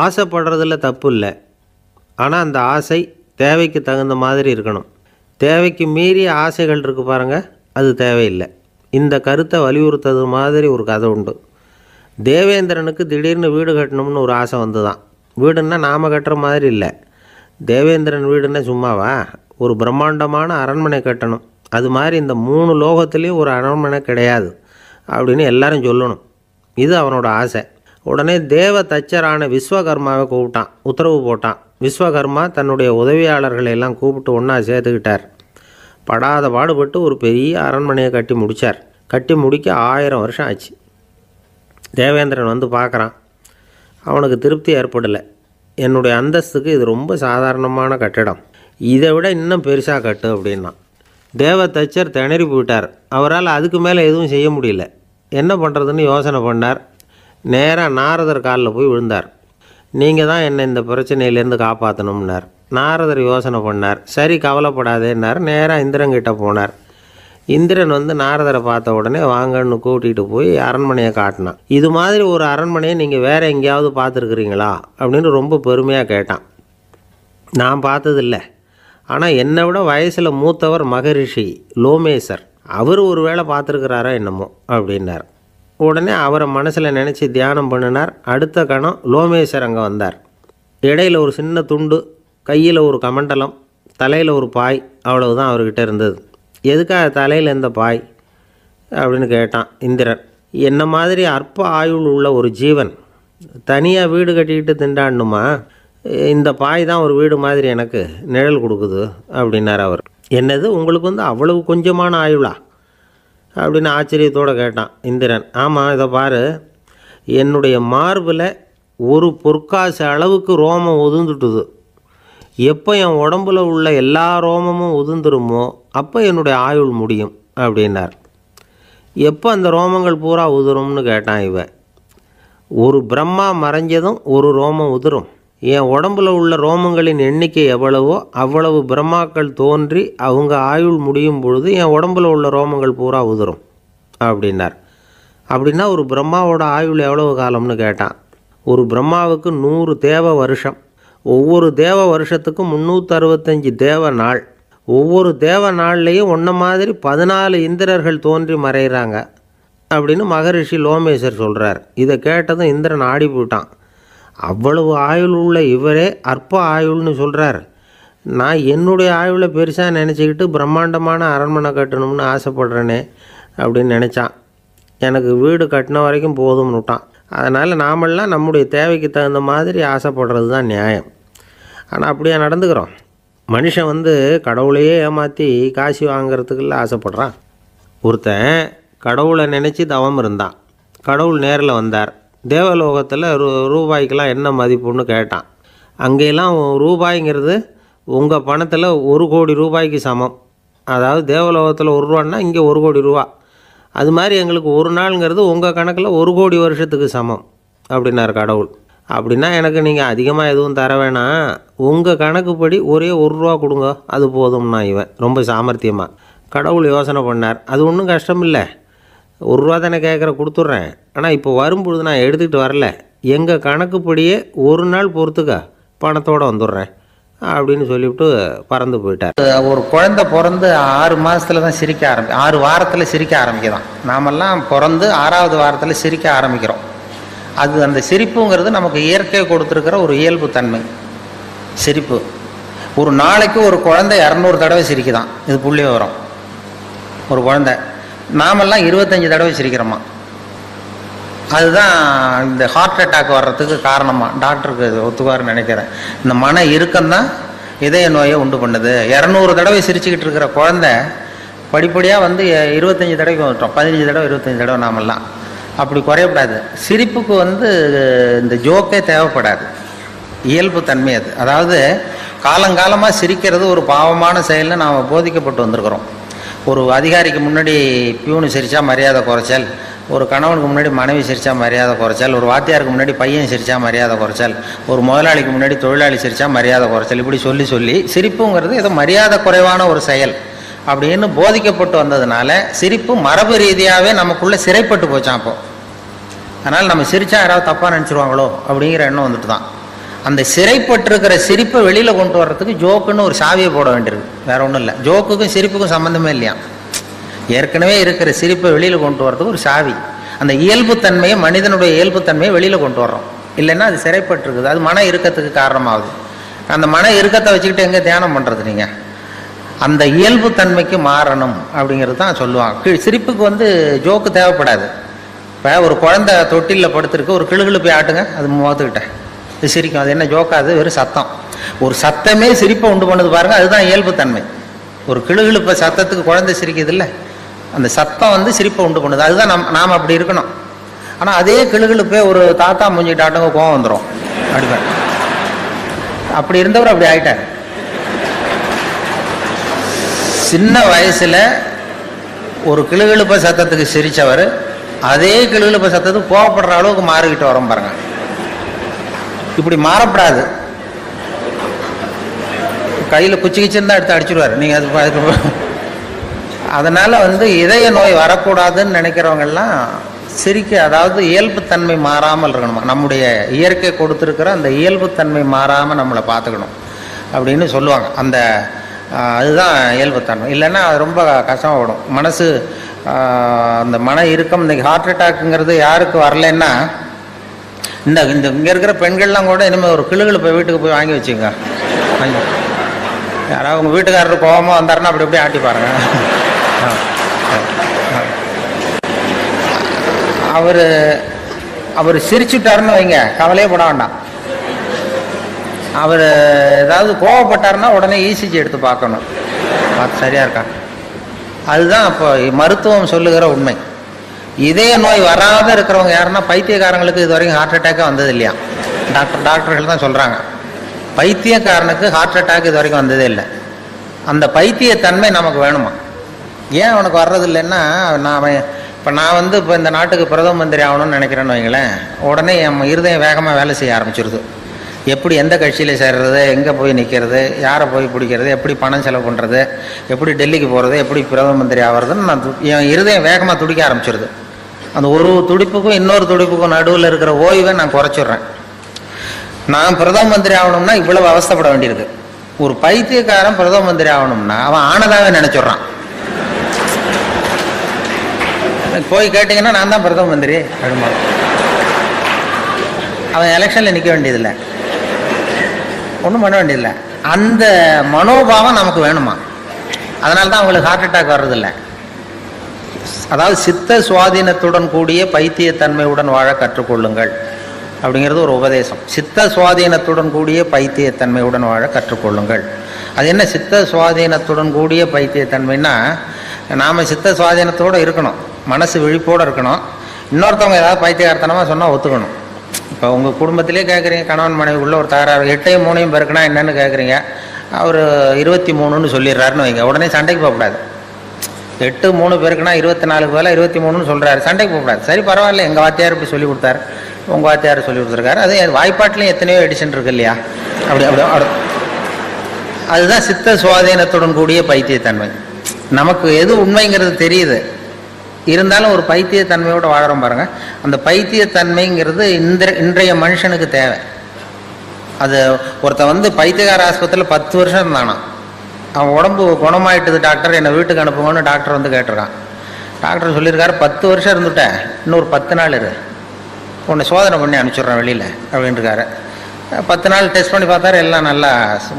ஆசைப்படுறதில் தப்பு இல்லை, ஆனால் அந்த ஆசை தேவைக்கு தகுந்த மாதிரி இருக்கணும். தேவைக்கு மீறிய ஆசைகள் இருக்குது பாருங்கள், அது தேவையில்லை. இந்த கருத்தை வலியுறுத்தது மாதிரி ஒரு கதை உண்டு. தேவேந்திரனுக்கு திடீர்னு வீடு கட்டணும்னு ஒரு ஆசை வந்து தான். வீடுன்னா நாம் கட்டுற மாதிரி இல்லை. தேவேந்திரன் வீடுன்னா சும்மாவா? ஒரு பிரம்மாண்டமான அரண்மனை கட்டணும். அது மாதிரி இந்த 3 லோகத்துலேயும் ஒரு அரண்மனை கிடையாது அப்படின்னு எல்லாரும் சொல்லணும். இது அவனோட ஆசை. உடனே தேவ தச்சரான விஸ்வகர்மாவை கூப்பிட்டான், உத்தரவு போட்டான். விஸ்வகர்மா தன்னுடைய உதவியாளர்களை எல்லாம் கூப்பிட்டு ஒன்றா சேர்த்துக்கிட்டார். படாத பாடுபட்டு ஒரு பெரிய அரண்மனையை கட்டி முடித்தார். கட்டி முடிக்க 1000 வருஷம் ஆச்சு. தேவேந்திரன் வந்து பார்க்குறான். அவனுக்கு திருப்தி ஏற்படலை. என்னுடைய அந்தஸ்துக்கு இது ரொம்ப சாதாரணமான கட்டிடம், இதை விட இன்னும் பெருசாக கட்டு அப்படின்னா. தேவ தச்சர் திணறி போயிட்டார். அவரால் அதுக்கு மேலே எதுவும் செய்ய முடியல. என்ன பண்ணுறதுன்னு யோசனை பண்ணார். நேராக நாரதர் காலில் போய் விழுந்தார். நீங்கள் தான் என்னை இந்த பிரச்சனையிலேருந்து காப்பாற்றணும்னார். நாரதர் யோசனை பண்ணார். சரி, கவலைப்படாதேன்னார். நேராக இந்திரன்கிட்ட போனார். இந்திரன் வந்து நாரதரை பார்த்த உடனே வாங்கன்னு கூட்டிகிட்டு போய் அரண்மனையை காட்டினான். இது மாதிரி ஒரு அரண்மனையை நீங்கள் வேறு எங்கேயாவது பார்த்துருக்குறீங்களா அப்படின்னு ரொம்ப பெருமையாக கேட்டான். நான் பார்த்ததில்லை, ஆனால் என்னை விட வயசில் மூத்தவர் மகரிஷி லோமேசர், அவர் ஒரு வேளை பார்த்துருக்கிறாரா என்னமோ அப்படின்னார். உடனே அவரை மனசில் நினச்சி தியானம் பண்ணினார். அடுத்த கணம் லோமேசர் அங்கே வந்தார். இடையில் ஒரு சின்ன துண்டு, கையில் ஒரு கமண்டலம், தலையில் ஒரு பாய், அவ்வளவுதான் அவர்கிட்ட இருந்தது. எதுக்காக தலையில் எந்த பாய் அப்படின்னு கேட்டான் இந்திரன். என்ன மாதிரி அற்ப ஆயுள் உள்ள ஒரு ஜீவன் தனியாக வீடு கட்டிக்கிட்டு திண்டாடணுமா? இந்த பாய் தான் ஒரு வீடு மாதிரி எனக்கு நிழல் கொடுக்குது அப்படின்னார் அவர். என்னது, உங்களுக்கு வந்து அவ்வளவு கொஞ்சமான ஆயுளா அப்படின்னு ஆச்சரியத்தோடு கேட்டான் இந்திரன். ஆமாம், இதை பாரு, என்னுடைய மார்பில் ஒரு பொற்காசு அளவுக்கு ரோமம் உதிர்ந்துட்டுது. எப்போ என் உடம்புல உள்ள எல்லா ரோமமும் உதிர்ந்துருமோ அப்போ என்னுடைய ஆயுள் முடியும் அப்படின்னார். எப்போ அந்த ரோமங்கள் பூரா உதிரும்னு கேட்டான் இவன். ஒரு பிரம்மா மறைஞ்சதும் ஒரு ரோமம் உதிரும். என் உடம்புல உள்ள ரோமங்களின் எண்ணிக்கை எவ்வளவோ அவ்வளவு பிரம்மாக்கள் தோன்றி அவங்க ஆயுள் முடியும் பொழுது என் உடம்புல உள்ள ரோமங்கள் பூரா உதிரும் அப்படின்னார். அப்படின்னா ஒரு பிரம்மாவோட ஆயுள் எவ்வளவு காலம்னு கேட்டான். ஒரு பிரம்மாவுக்கு 100 தேவ வருஷம். ஒவ்வொரு தேவ வருஷத்துக்கும் 365 தேவ நாள். ஒவ்வொரு தேவ நாள்லேயும் ஒன்றை மாதிரி 14 இந்திரர்கள் தோன்றி மறைகிறாங்க அப்படின்னு மகரிஷி லோமேசர் சொல்கிறார். இதை கேட்டதும் இந்திரன் ஆடி போயிட்டான். அவ்வளவு ஆயுள் உள்ள இவரே அற்ப ஆயுள்னு சொல்கிறார். நான் என்னுடைய ஆயுளை பெருசாக நினச்சிக்கிட்டு பிரம்மாண்டமான அரண்மனை கட்டணும்னு ஆசைப்படுறேனே அப்படின்னு நினச்சான். எனக்கு வீடு கட்டின வரைக்கும் போதும்னு விட்டான். அதனால் நாமெல்லாம் நம்முடைய தேவைக்கு தகுந்த மாதிரி ஆசைப்படுறது தான் நியாயம். ஆனால் அப்படியே நடந்துக்கிறோம். மனுஷன் வந்து கடவுளையே ஏமாற்றி காசு வாங்கிறதுக்குள்ள ஆசைப்படுறான். ஒருத்தன் கடவுளை நினச்சி தவம் இருந்தான். கடவுள் நேரில் வந்தார். தேவலோகத்தில் ரூபாய்க்கெல்லாம் என்ன மதிப்புன்னு கேட்டான். அங்கெல்லாம் ரூபாய்ங்கிறது உங்கள் பணத்தில் 1 கோடி ரூபாய்க்கு சமம். அதாவது தேவலோகத்தில் 1 ரூபான்னா இங்கே 1 கோடி ரூபா. அது மாதிரி எங்களுக்கு ஒரு நாளுங்கிறது உங்கள் கணக்கில் 1 கோடி வருஷத்துக்கு சமம் அப்படின்னார் கடவுள். அப்படின்னா எனக்கு நீங்கள் அதிகமாக எதுவும் தர வேணாம், உங்கள் கணக்குப்படி ஒரே 1 ரூபா கொடுங்க, அது போதும்னா இவன் ரொம்ப சாமர்த்தியமாக. கடவுள் யோசனை பண்ணார். அது ஒன்றும் கஷ்டம் இல்லை, 1 ரூபா தானே கேட்குற, கொடுத்துட்றேன். ஆனால் இப்போ வரும்பொழுது நான் எடுத்துக்கிட்டு வரல, எங்கள் கணக்குப்படியே 1 நாள் பொறுத்துக்க பணத்தோடு வந்துடுறேன் அப்படின்னு சொல்லிவிட்டு பறந்து போயிட்டார். ஒரு குழந்தை பிறந்து 6 மாதத்தில் தான் சிரிக்க 6 வாரத்தில் சிரிக்க ஆரம்பிக்கலாம். நாமெல்லாம் பிறந்து 6வது வாரத்தில் சிரிக்க ஆரம்பிக்கிறோம். அது அந்த சிரிப்புங்கிறது நமக்கு இயற்கை கொடுத்துருக்கிற ஒரு இயல்பு தன்மை. சிரிப்பு ஒரு நாளைக்கு ஒரு குழந்தை 200 தடவை சிரிக்குதான். இது புள்ளி விவரம். ஒரு குழந்தை, நாமெல்லாம் 25 தடவை சிரிக்கிறோமா. அதுதான் இந்த ஹார்ட் அட்டாக் வர்றதுக்கு காரணமாக டாக்டருக்கு ஒத்துவாருன்னு நினைக்கிறேன். இந்த மன இறுக்கம்தான் இதய நோயை உண்டு பண்ணுது. 200 தடவை சிரிச்சுக்கிட்டு இருக்கிற குழந்தை படிப்படியாக வந்து 25 தடவைக்கு வந்துட்டோம். 15 தடவை 25 தடவை. நாமெல்லாம் அப்படி குறையப்படாது. சிரிப்புக்கு வந்து இந்த ஜோக்கே தேவைப்படாது, இயல்பு தன்மை அது. அதாவது காலங்காலமாக சிரிக்கிறது ஒரு பாவமான செயல்னு நாம் போதிக்கப்பட்டு வந்திருக்கிறோம். ஒரு அதிகாரிக்கு முன்னாடி பியூனு சிரித்தா மரியாதை குறைச்சல், ஒரு கணவனுக்கு முன்னாடி மனைவி சிரித்தா மரியாதை குறைச்சல், ஒரு வாத்தியாருக்கு முன்னாடி பையன் சிரித்தா மரியாதை குறைச்சல், ஒரு முதலாளிக்கு முன்னாடி தொழிலாளி சிரித்தா மரியாதை குறைச்சல், இப்படி சொல்லி சொல்லி சிரிப்புங்கிறது ஏதோ மரியாதை குறைவான ஒரு செயல் அப்படின்னு போதிக்கப்பட்டு வந்ததுனால சிரிப்பு மரபு ரீதியாகவே நமக்குள்ளே சிறைப்பட்டு போச்சான். அப்போ அதனால் நம்ம சிரித்தா யாராவது தப்பாக நினச்சிருவாங்களோ அப்படிங்கிற எண்ணம் வந்துட்டு தான். அந்த சிறைப்பட்டிருக்கிற சிரிப்பை வெளியில் கொண்டு வர்றதுக்கு ஜோக்குன்னு ஒரு சாவியை போட வேண்டியிருக்கு, வேற ஒன்றும் இல்லை. ஜோக்குக்கும் சிரிப்புக்கும் சம்மந்தமே இல்லையா. ஏற்கனவே இருக்கிற சிரிப்பை வெளியில் கொண்டு வர்றதுக்கு ஒரு சாவி. அந்த இயல்புத்தன்மையை, மனிதனுடைய இயல்புத்தன்மையை வெளியில் கொண்டு வர்றோம். இல்லைன்னா அது சிறைப்பட்டிருக்குது, அது மன இறுக்கத்துக்கு காரணமாகுது. அந்த மன இறுக்கத்தை வச்சுக்கிட்டு எங்கே தியானம் பண்ணுறது நீங்கள்? அந்த இயல்புத்தன்மைக்கு மாறணும் அப்படிங்கிறது தான் சொல்லுவாங்க. சிரிப்புக்கு ஜோக்கு தேவைப்படாது. இப்போ ஒரு குழந்தை தொட்டிலில் படுத்துருக்கு, ஒரு கிளுகிழு போய் ஆட்டுங்க, அது முகத்துக்கிட்ட இது சிரிக்கும். அது என்ன ஜோக்காது? வெறும் சத்தம். ஒரு சத்தமே சிரிப்பை உண்டு பண்ணுது பாருங்க, அதுதான் இயல்புத்தன்மை. ஒரு கிளுகிழுப்ப சத்தத்துக்கு குழந்தை சிரிக்குது இல்லை, அந்த சத்தம் சிரிப்பை உண்டு பண்ணுது. அதுதான் நாம் அப்படி இருக்கணும். ஆனால் அதே கிளுகிழுப்பே ஒரு தாத்தா மூஞ்சிட்டு ஆட்டங்க கோவம் வந்துடும் அடிப்பேன். அப்படி இருந்தவர் அப்படி ஆயிட்டார். சின்ன வயசுல ஒரு கிளுகிழுப்ப சத்தத்துக்கு சிரிச்சவர் அதே கிளுகிழுப்ப சத்தத்துக்கு கோவப்படுற அளவுக்கு மாறிக்கிட்டு வரோம் பாருங்க. இப்படி மாறப்படாது. கையில் குச்சி கிச்சிருந்தா எடுத்து அடிச்சிடுவார் நீங்க. அதுக்கு அதனால இதய நோய் வரக்கூடாதுன்னு நினைக்கிறவங்கெல்லாம் சிரிக்க, அதாவது இயல்புத்தன்மை மாறாமல் இருக்கணுமா. நம்முடைய இயற்கை கொடுத்துருக்கிற அந்த இயல்புத்தன்மை மாறாமல் நம்மளை பார்த்துக்கணும் அப்படின்னு சொல்லுவாங்க. அதுதான் இயல்புத்தன்மை. இல்லைன்னா அது ரொம்ப கஷ்டமாகிடும் மனசு. அந்த மன இறுக்கம், இந்த ஹார்ட் அட்டாக்குங்கிறது யாருக்கு வரலன்னா, இங்கே இருக்கிற பெண்கள்லாம் கூட இனிமேல் ஒரு கிளுகிழு போய் வீட்டுக்கு போய் வாங்கி வச்சுங்க. யாராவது உங்கள் வீட்டுக்காரர் கோபமாக வந்தாருன்னா அப்படி அப்படியே ஆட்டி பாருங்க. அவர் சிரிச்சுட்டாருன்னு வைங்க, கவலையே பட வேண்டாம். அவர் ஏதாவது கோவப்பட்டாருன்னா உடனே இசிஜி எடுத்து பார்க்கணும், பார்த்து சரியா இருக்கா. அதுதான் இப்போ மருத்துவம் சொல்லுகிற உண்மை. இதய நோய் வராத இருக்கிறவங்க யாருன்னா பைத்தியக்காரங்களுக்கு இது வரைக்கும் ஹார்ட் அட்டாக்கே வந்தது இல்லையா. டாக்டர்கள் தான் சொல்றாங்க, பைத்தியக்காரனுக்கு ஹார்ட் அட்டாக் இது வரைக்கும் வந்ததே இல்லை. அந்த பைத்தியத்தன்மை நமக்கு வேணுமா? ஏன் அவனுக்கு வர்றது இல்லைன்னா, நான் இப்போ இந்த நாட்டுக்கு பிரதம மந்திரி ஆகணும்னு நினைக்கிறேன்னு வைங்களேன், உடனே என் இருதயம் வேகமாக வேலை செய்ய ஆரம்பிச்சிருது. எப்படி எந்த கட்சியில் சேர்றது, எங்கே போய் நிற்கிறது, யாரை போய் பிடிக்கிறது, எப்படி பணம் செலவு பண்ணுறது, எப்படி டெல்லிக்கு போகிறது, எப்படி பிரதம மந்திரி ஆகிறதுன்னு என் இருதயம் வேகமாக துடிக்க ஆரம்பிச்சிருது. அந்த ஒரு துடிப்புக்கும் இன்னொரு துடிப்புக்கும் நடுவில் இருக்கிற ஓய்வை நான் குறைச்சிடுறேன். நான் பிரதம மந்திரி ஆகணும்னா இவ்வளவு அவஸ்தைப்பட வேண்டியிருக்கு. ஒரு பைத்தியக்காரன் பிரதம மந்திரி ஆகணும்னா அவன் ஆனதாவே நினைச்சிடுறான். போய் கேட்டீங்கன்னா நான் தான் பிரதம மந்திரி அப்படிமா, அவன் எலெக்ஷன்ல நிற்க வேண்டியதில்லை, ஒன்றும் பண்ண வேண்டியதில்லை. அந்த மனோபாவம் நமக்கு வேணுமா? அதனால தான் அவங்களுக்கு ஹார்ட் அட்டாக் வர்றதில்லை. அதாவது சித்த சுவாதீனத்துடன் கூடிய பைத்தியத்தன்மையுடன் வாழ கற்றுக்கொள்ளுங்கள் அப்படிங்கிறது ஒரு உபதேசம். சித்த சுவாதீனத்துடன் கூடிய பைத்தியத்தன்மையுடன் வாழ கற்றுக்கொள்ளுங்கள். அது என்ன சித்த சுவாதீனத்துடன் கூடிய பைத்தியத்தன்மைன்னா, நாம் சித்த சுவாதீனத்தோடு இருக்கணும், மனசு விழிப்போடு இருக்கணும். இன்னொருத்தவங்க ஏதாவது பைத்தியகார்த்தனமாக சொன்னால் ஒத்துக்கணும். இப்போ உங்கள் குடும்பத்திலே கேட்குறீங்க, கணவன் மனைவிக்குள்ள ஒரு தகராறு, 8ஐயும் 3ஐயும் பெருக்குனா என்னன்னு கேட்குறீங்க, அவர் 23ன்னு சொல்லிடுறாருன்னு வைங்க, உடனே சண்டைக்கு போகக்கூடாது. 8 3 பெருக்குனா 24க்கு பதிலாக 23ன்னு சொல்கிறாரு, சண்டைக்கு போகக்கூடாது. சரி பரவாயில்ல, எங்கள் வாத்தியார் இப்படி சொல்லி கொடுத்தாரு, உங்கள் வாத்தியார் சொல்லி கொடுத்துருக்காரு, அது வாய்ப்பாட்டிலையும் எத்தனையோ எடிஷன் இருக்கு இல்லையா. அப்படி அதுதான் சித்த சுவாதீனத்துடன் கூடிய பைத்தியத்தன்மை. நமக்கு எது உண்மைங்கிறது தெரியுது, இருந்தாலும் ஒரு பைத்தியத்தன்மையோடு வாழறோம் பாருங்க. அந்த பைத்தியத்தன்மைங்கிறது இன்றைய மனுஷனுக்கு தேவை. அது ஒருத்தன் பைத்தியகார ஆஸ்பத்திரியில் 10 வருஷம் இருந்தானா, அவன் உடம்பு குணமாயிட்டுது டாக்டர், என்னை வீட்டுக்கு அனுப்புங்கன்னு டாக்டர் கேட்டிருக்கான். டாக்டர் சொல்லியிருக்காரு, 10 வருஷம் இருந்துட்டேன், இன்னொரு 10 நாள் இரு, உன்னை சோதனை பண்ணி அனுப்பிச்சிட்றேன் வெளியில் அப்படின்ட்டுருக்காரு. 10 நாள் டெஸ்ட் பண்ணி பார்த்தாரு, எல்லாம் நல்லா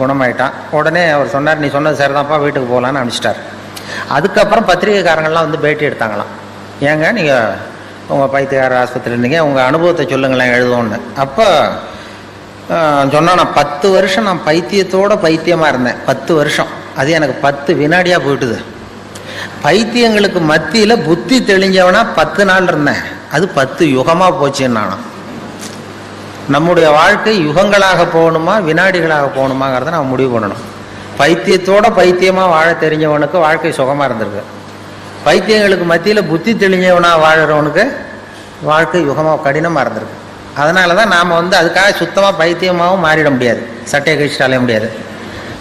குணமாயிட்டான். உடனே அவர் சொன்னார், நீ சொன்னது சரிதான்ப்பா, வீட்டுக்கு போகலான்னு அனுப்பிச்சிட்டார். அதுக்கப்புறம் பத்திரிகைக்காரங்கள்லாம் பேட்டி எடுத்தாங்களாம், ஏங்க நீங்கள் உங்கள் பைத்தியக்கார ஆஸ்பத்திரி இருந்தீங்க, உங்கள் அனுபவத்தை சொல்லுங்களேன் எழுதுவோன்னு. அப்போ சொன்னால், நான் 10 வருஷம் நான் பைத்தியத்தோட பைத்தியமாக இருந்தேன். 10 வருஷம், அது எனக்கு 10 வினாடியாக போயிட்டுது. பைத்தியங்களுக்கு மத்தியில் புத்தி தெளிஞ்சவனா 10 நாள் இருந்தேன், அது 10 யுகமாக போச்சுன்னு நானும். நம்முடைய வாழ்க்கை யுகங்களாக போகணுமா வினாடிகளாக போகணுமாங்கிறத நம்ம முடிவு பண்ணணும். பைத்தியத்தோட பைத்தியமாக வாழ தெரிஞ்சவனுக்கு வாழ்க்கை சுகமாக இருந்திருக்கு. பைத்தியங்களுக்கு மத்தியில் புத்தி தெளிஞ்சவனாக வாழறவனுக்கு வாழ்க்கை யுகமாக கடினமாக இருந்திருக்கு. அதனால தான் நாம் அதுக்காக சுத்தமாக பைத்தியமாகவும் மாறிட முடியாது, சட்டையை கழிச்சுட்டு அலைய முடியாது.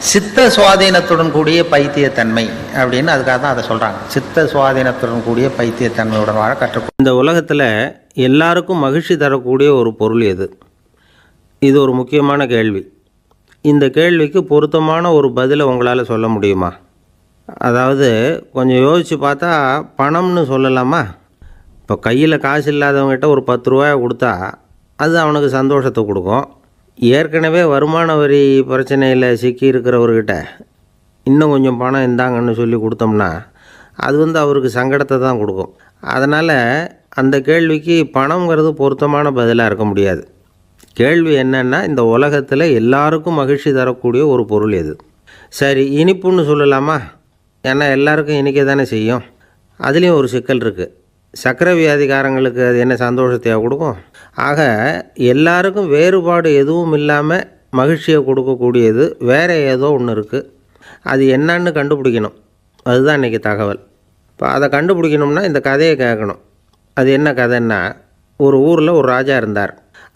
சித்த சுவாதீனத்துடன் கூடிய பைத்தியத்தன்மை அப்படின்னு அதுக்காக தான் அதை சொல்கிறாங்க. சித்த சுவாதீனத்துடன் கூடிய பைத்தியத்தன்மையுடன் வாழ கற்றுக்கொள்ள. இந்த உலகத்தில் எல்லாருக்கும் மகிழ்ச்சி தரக்கூடிய ஒரு பொருள் எது? இது ஒரு முக்கியமான கேள்வி. இந்த கேள்விக்கு பொருத்தமான ஒரு பதிலை உங்களால் சொல்ல முடியுமா? அதாவது கொஞ்சம் யோசித்து பார்த்தா பணம்னு சொல்லலாமா? இப்போ கையில் காசு இல்லாதவங்ககிட்ட ஒரு 10 ரூபாயை கொடுத்தா அது அவனுக்கு சந்தோஷத்தை கொடுக்கும். ஏற்கனவே வருமான வரி பிரச்சனையில் சிக்கி இருக்கிறவர்கிட்ட இன்னும் கொஞ்சம் பணம் இந்தாங்கன்னு சொல்லி கொடுத்தோம்னா அது அவருக்கு சங்கடத்தை தான் கொடுக்கும். அதனால் அந்த கேள்விக்கு பணங்கிறது பொருத்தமான பதிலாக இருக்க முடியாது. கேள்வி என்னென்னா, இந்த உலகத்தில் எல்லாருக்கும் மகிழ்ச்சி தரக்கூடிய ஒரு பொருள் எது? சரி, இனிப்புன்னு சொல்லலாமா? ஏன்னா எல்லாருக்கும் இனிக்க தானே செய்யும். அதுலேயும் ஒரு சிக்கல் இருக்குது. சர்க்கரை வியாதிக்காரங்களுக்கு அது என்ன சந்தோஷத்தையாக கொடுக்கும்? ஆக எல்லாருக்கும் வேறுபாடு எதுவும் இல்லாமல் மகிழ்ச்சியை கொடுக்கக்கூடியது வேறு ஏதோ ஒன்று இருக்குது. அது என்னன்னு கண்டுபிடிக்கணும். அதுதான் இன்றைக்கி தகவல். இப்போ அதை கண்டுபிடிக்கணும்னா இந்த கதையை கேட்கணும். அது என்ன கதைன்னா, ஒரு ஊரில் ஒரு ராஜா இருந்தார்.